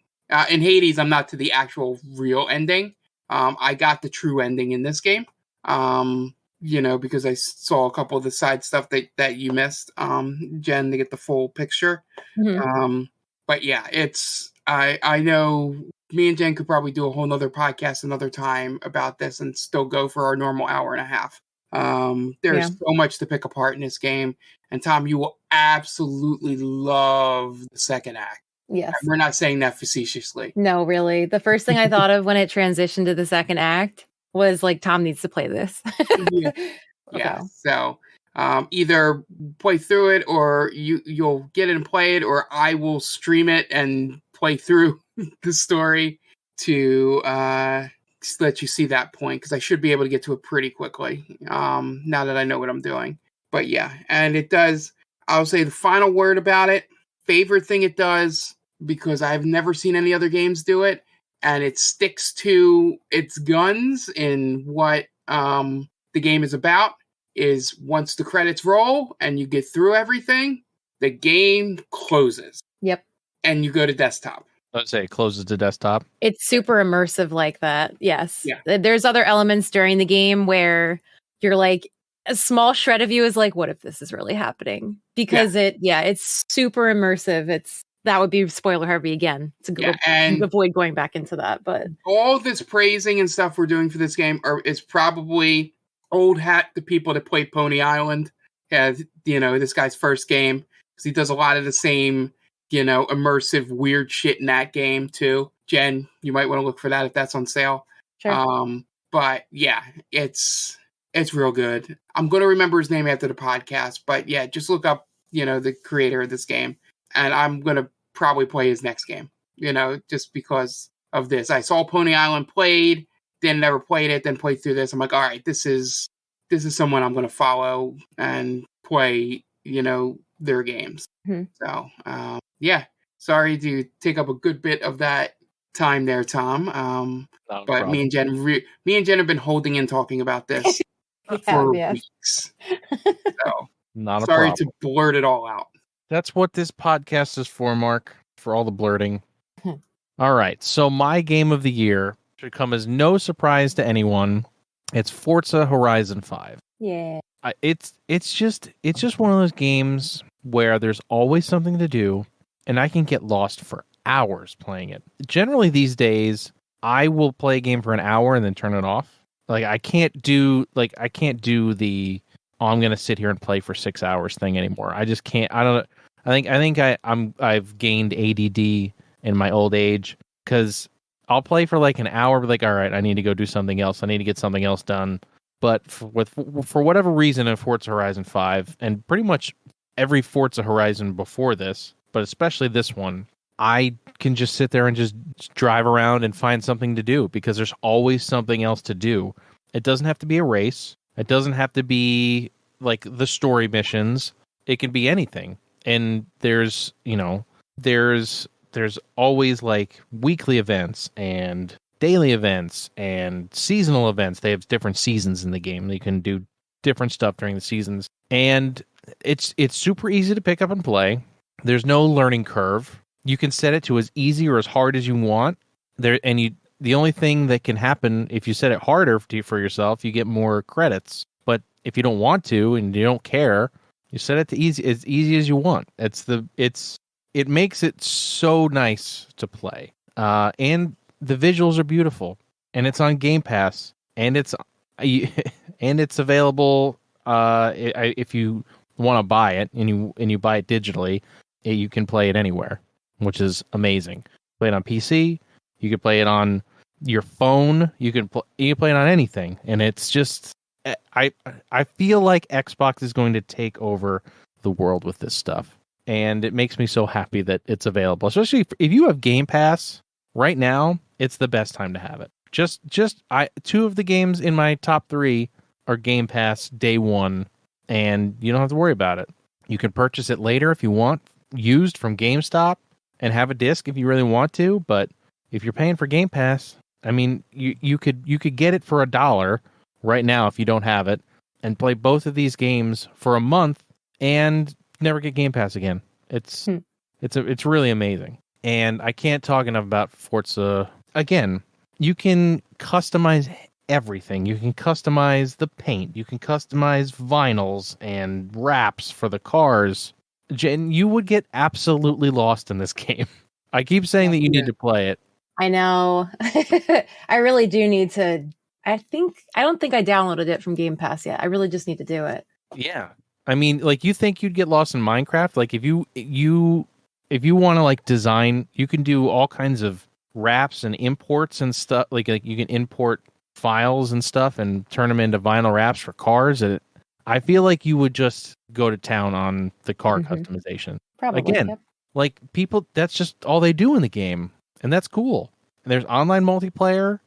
In Hades, I'm not to the actual real ending. I got the true ending in this game. Because I saw a couple of the side stuff that you missed, Jen, to get the full picture. But yeah, I know me and Jen could probably do a whole nother podcast another time about this and still go for our normal hour and a half. There's so much to pick apart in this game. And Tom, you will absolutely love the second act. Yes. We're not saying that facetiously. No, really. The first thing I thought of when it transitioned to the second act was like, Tom needs to play this. Yeah. So either play through it or you'll get it and play it, or I will stream it and play through the story to let you see that point, because I should be able to get to it pretty quickly now that I know what I'm doing. But yeah, and it does, I'll say the final word about it, favorite thing it does, because I've never seen any other games do it, and it sticks to its guns in what the game is about, is once the credits roll and you get through everything, the game closes. Yep. And you go to desktop. Let's say it closes to desktop. It's super immersive like that. Yes. Yeah. There's other elements during the game where you're like, a small shred of you is like, what if this is really happening? Because it's super immersive. That would be spoiler heavy again. It's a good and avoid going back into that. But all this praising and stuff we're doing for this game is probably old hat to people that played Pony Island. This guy's first game, because he does a lot of the same, immersive weird shit in that game too. Jen, you might want to look for that if that's on sale. Sure. But yeah, it's real good. I'm going to remember his name after the podcast, but yeah, just look up, the creator of this game, and I'm going to probably play his next game, just because of this. I saw Pony Island played, then never played it, then played through this. I'm like, all right, this is someone I'm going to follow and play, their games. So, yeah, sorry to take up a good bit of that time there, Tom. But me and Jen have been holding in talking about this for weeks. So, not a sorry problem. to blurt it all out. That's what this podcast is for, Mark, for all the blurting. All right, so my game of the year should come as no surprise to anyone. It's Forza Horizon 5. Yeah. It's just one of those games where there's always something to do, and I can get lost for hours playing it. Generally these days, I will play a game for an hour and then turn it off. Like I can't do the I'm going to sit here and play for 6 hours thing anymore. I just can't. I don't. I think I've gained ADD in my old age, because I'll play for like an hour, but like, all right, I need to go do something else. I need to get something else done. But for whatever reason in Forza Horizon 5, and pretty much every Forza Horizon before this, but especially this one, I can just sit there and just drive around and find something to do because there's always something else to do. It doesn't have to be a race. It doesn't have to be like the story missions. It can be anything. And there's always like weekly events and daily events and seasonal events. They have different seasons in the game. You can do different stuff during the seasons. And it's super easy to pick up and play. There's no learning curve. You can set it to as easy or as hard as you want. The only thing that can happen if you set it harder for yourself, you get more credits. But if you don't want to and you don't care, you set it to as easy as you want. It makes it so nice to play. And the visuals are beautiful. And it's on Game Pass. And it's available if you want to buy it and you buy it digitally, you can play it anywhere, which is amazing. Play it on PC, you can play it on your phone, you can play it on anything, and it's just I feel like Xbox is going to take over the world with this stuff, and it makes me so happy that it's available. Especially if you have Game Pass right now, it's the best time to have it. Two of the games in my top 3 are Game Pass day one, and you don't have to worry about it. You can purchase it later if you want, used from GameStop, and have a disc if you really want to. But if you're paying for Game Pass, I mean, you could get it for $1 right now if you don't have it, and play both of these games for a month and never get Game Pass again. It's really amazing, and I can't talk enough about Forza. Again, you can customize everything. You can customize the paint. You can customize vinyls and wraps for the cars. Jen, you would get absolutely lost in this game. I keep saying that you need to play it. I know. I really do need to. I don't think I downloaded it from Game Pass yet. I really just need to do it. Yeah. I mean, like, you think you'd get lost in Minecraft? Like, if you want to like design, you can do all kinds of wraps and imports and stuff. Like you can import files and stuff and turn them into vinyl wraps for cars. And I feel like you would just go to town on the car customization. Probably. Again, yep. Like, people, that's just all they do in the game, and that's cool. And there's online multiplayer.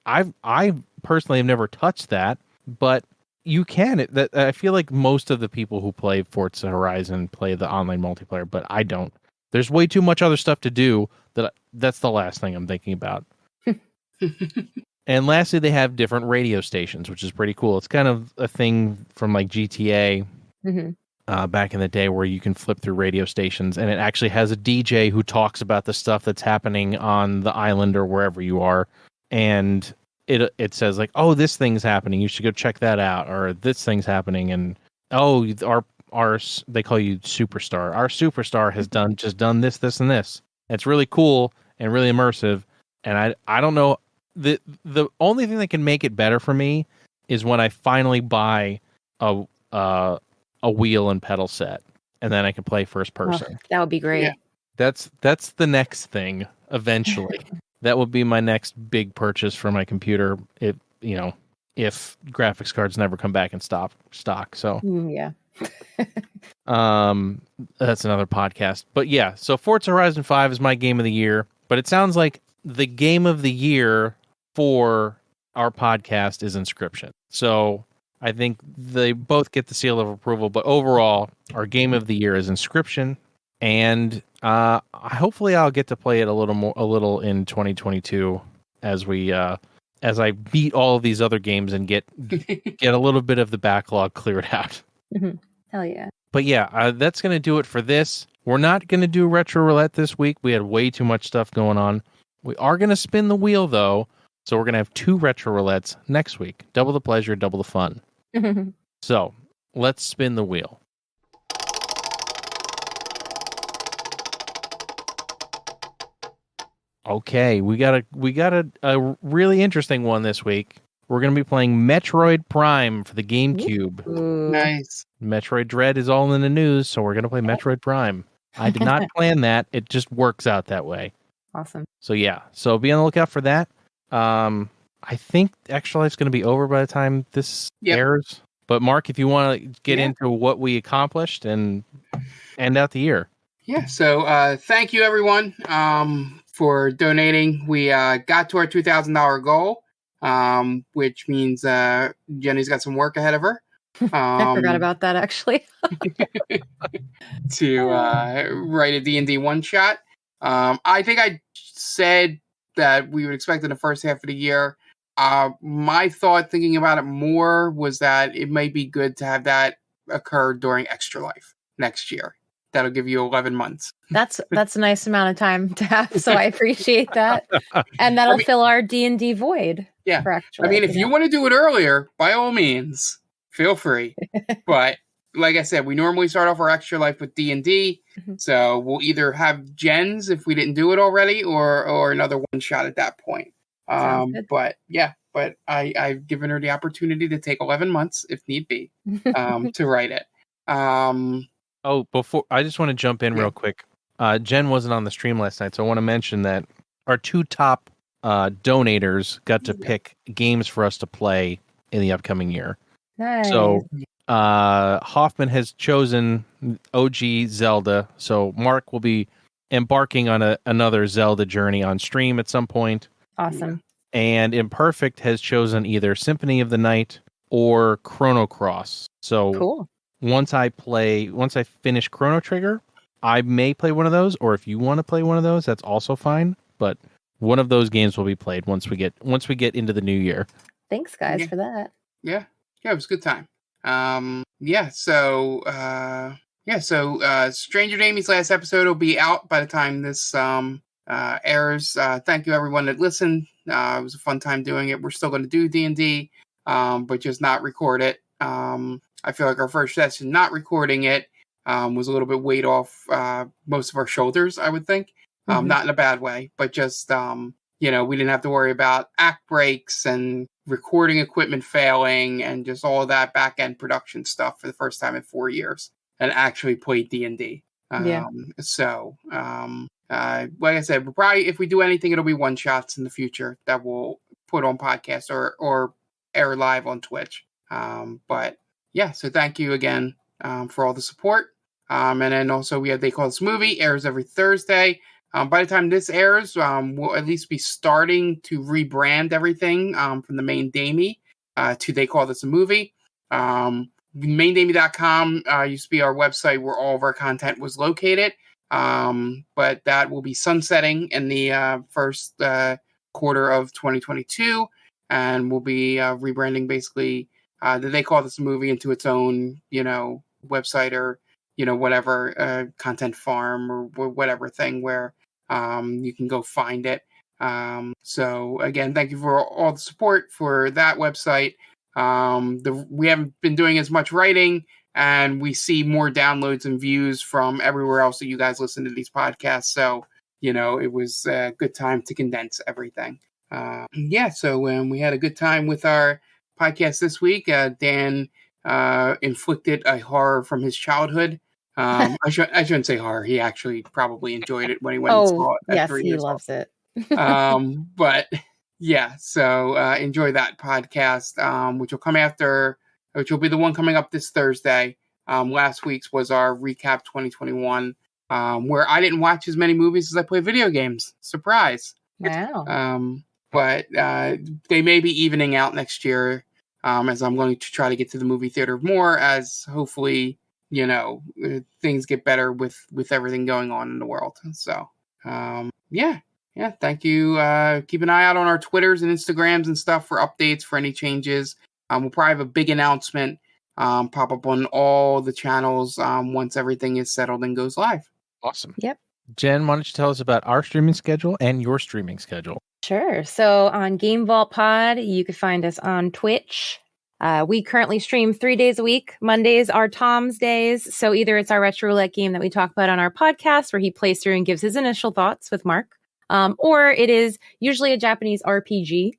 I personally have never touched that, but you can. I feel like most of the people who play Forza Horizon play the online multiplayer, but I don't. There's way too much other stuff to do that's the last thing I'm thinking about. And lastly, they have different radio stations, which is pretty cool. It's kind of a thing from like GTA back in the day where you can flip through radio stations, and it actually has a DJ who talks about the stuff that's happening on the island or wherever you are. And it says like, oh, this thing's happening, you should go check that out, or this thing's happening, and oh, our they call you superstar. Our superstar has done this, this, and this. It's really cool and really immersive. And I don't know, the only thing that can make it better for me is when I finally buy a wheel and pedal set, and then I can play first person. Oh, that would be great. Yeah. That's the next thing eventually. That would be my next big purchase for my computer if graphics cards never come back in stock. So yeah. That's another podcast. But yeah, so Forza Horizon 5 is my game of the year, but it sounds like the game of the year for our podcast is Inscription. So I think they both get the seal of approval, but overall, our game of the year is Inscription, and hopefully I'll get to play it a little in 2022 as I beat all of these other games and get a little bit of the backlog cleared out. Hell yeah. But yeah, that's going to do it for this. We're not going to do Retro Roulette this week. We had way too much stuff going on. We are going to spin the wheel, though, so we're going to have 2 Retro Roulettes next week. Double the pleasure, double the fun. So, let's spin the wheel. Okay, we got a really interesting one this week. We're going to be playing Metroid Prime for the GameCube. Ooh. Nice. Metroid Dread is all in the news, so we're going to play Metroid Prime. I did not plan that. It just works out that way. Awesome. So yeah, so be on the lookout for that. I think Extra Life's going to be over by the time this airs. But Mark, if you want to get into what we accomplished and end out the year. Yeah, so thank you everyone for donating. We got to our $2,000 goal, which means Jenny's got some work ahead of her. I forgot about that, actually. to write a D&D one-shot. I think I said that we would expect in the first half of the year. My thought, thinking about it more, was that it might be good to have that occur during Extra Life next year. That'll give you 11 months. That's a nice amount of time to have, so I appreciate that. And that'll fill our D&D void. Yeah. If you want to do it earlier, by all means, feel free. But like I said, we normally start off our Extra Life with D&D. So we'll either have gens if we didn't do it already, or another one shot at that point. But I've given her the opportunity to take 11 months if need be to write it. Before I just want to jump in real quick. Jen wasn't on the stream last night, so I want to mention that our two top donators got to pick games for us to play in the upcoming year. Nice. So Hoffman has chosen OG Zelda, so Mark will be embarking on another Zelda journey on stream at some point. Awesome. And Imperfect has chosen either Symphony of the Night or Chrono Cross. So cool. Once I finish Chrono Trigger, I may play one of those, or if you want to play one of those, that's also fine. But one of those games will be played once we get into the new year. Thanks, guys, for that. Yeah, it was a good time. So Stranger Jamie's last episode will be out by the time this airs. Thank you everyone that listened. It was a fun time doing it. We're still going to do D&D, but just not record it. I feel like our first session, not recording it, was a little bit weight off most of our shoulders, I would think. Not in a bad way, but just, we didn't have to worry about act breaks and recording equipment failing and just all of that back-end production stuff for the first time in 4 years, and actually played D&D. Like I said, we'll probably, if we do anything, it'll be one-shots in the future that we'll put on podcast or air live on Twitch. So thank you again for all the support. And then also we have They Call This Movie, airs every Thursday. By the time this airs, we'll at least be starting to rebrand everything from the main Damie to They Call This a Movie. MainDamie.com used to be our website where all of our content was located. But that will be sunsetting in the first quarter of 2022. And we'll be rebranding basically They Call This a Movie into its own, website or, whatever content farm or whatever thing where you can go find it. So again, thank you for all the support for that website. We haven't been doing as much writing, and we see more downloads and views from everywhere else that you guys listen to these podcasts. So, it was a good time to condense everything. So we had a good time with our podcast this week. Dan inflicted a horror from his childhood. I shouldn't say horror. He actually probably enjoyed it when he went and saw it. Yes, he loves it. So enjoy that podcast, which will be the one coming up this Thursday. Last week's was our recap 2021, where I didn't watch as many movies as I play video games. Surprise. Wow. But they may be evening out next year, as I'm going to try to get to the movie theater more, as hopefully, things get better with everything going on in the world. So, thank you. Keep an eye out on our Twitters and Instagrams and stuff for updates for any changes. We'll probably have a big announcement pop up on all the channels once everything is settled and goes live. Awesome. Yep. Jen, why don't you tell us about our streaming schedule and your streaming schedule? Sure. So on Game Vault Pod, you can find us on Twitch. We currently stream 3 days a week. Mondays are Tom's days. So either it's our retro roulette game that we talk about on our podcast where he plays through and gives his initial thoughts with Mark. Or it is usually a Japanese RPG.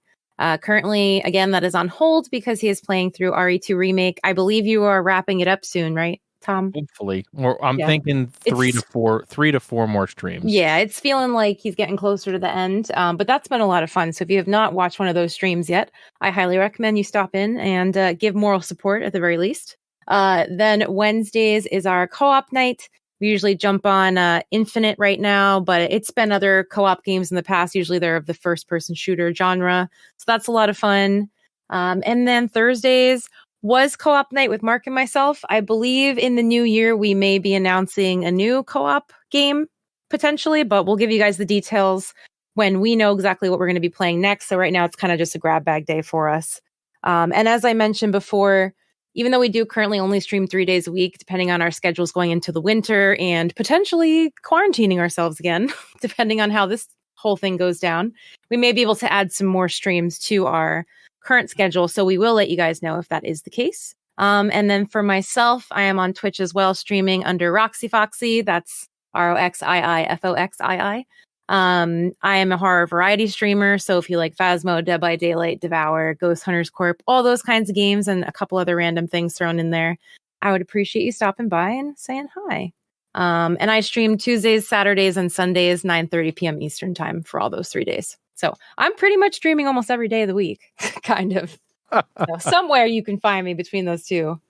Currently, again, that is on hold because he is playing through RE2 Remake. I believe you are wrapping it up soon, right, Tom? Hopefully. Or I'm Yeah. thinking three It's- to four more streams. Yeah, it's feeling like he's getting closer to the end, but that's been a lot of fun. So if you have not watched one of those streams yet, I highly recommend you stop in and give moral support at the very least. Then Wednesdays is our co-op night. We usually jump on Infinite right now, but it's been other co-op games in the past. Usually they're of the first-person shooter genre, so that's a lot of fun. And then Thursdays was co-op night with Mark and myself. I believe in the new year we may be announcing a new co-op game potentially, but we'll give you guys the details when we know exactly what we're going to be playing next. So right now it's kind of just a grab bag day for us. And as I mentioned before, even though we do currently only stream 3 days a week, depending on our schedules going into the winter and potentially quarantining ourselves again, depending on how this whole thing goes down, we may be able to add some more streams to our current schedule. So we will let you guys know if that is the case. And then for myself, I am on Twitch as well, streaming under Roxy Foxy. That's RoxiiFoxii. I am a horror variety streamer, so if you like Phasmo, Dead by Daylight, Devour, Ghost Hunters Corp, all those kinds of games and a couple other random things thrown in there, I would appreciate you stopping by and saying hi. And I stream Tuesdays, Saturdays, and Sundays, 9:30 p.m. Eastern time for all those 3 days. So I'm pretty much streaming almost every day of the week, kind of. So somewhere you can find me between those two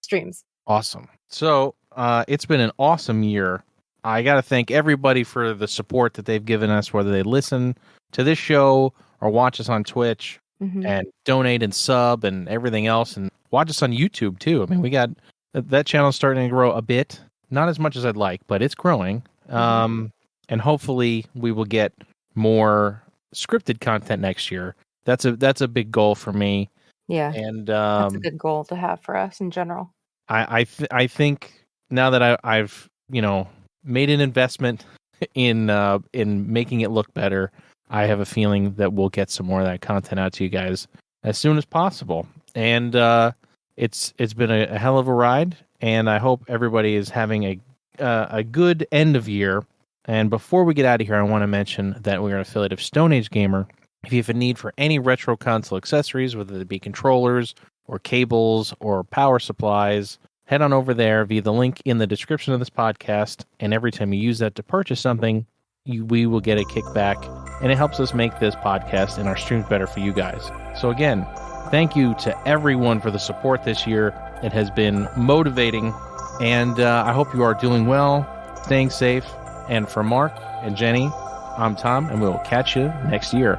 streams. Awesome. So it's been an awesome year. I got to thank everybody for the support that they've given us, whether they listen to this show or watch us on Twitch and donate and sub and everything else, and watch us on YouTube too. I mean, we got that channel starting to grow a bit, not as much as I'd like, but it's growing. And hopefully we will get more scripted content next year. That's a big goal for me. Yeah, and that's a good goal to have for us in general. I think now that I've made an investment in making it look better, I have a feeling that we'll get some more of that content out to you guys as soon as possible. And it's been a hell of a ride, and I hope everybody is having a good end of year. And before we get out of here, I want to mention that we're an affiliate of Stone Age Gamer. If you have a need for any retro console accessories, whether it be controllers or cables or power supplies, head on over there via the link in the description of this podcast. And every time you use that to purchase something, we will get a kickback, and it helps us make this podcast and our streams better for you guys. So again, thank you to everyone for the support this year. It has been motivating, and I hope you are doing well, staying safe. And for Mark and Jenny, I'm Tom, and we will catch you next year.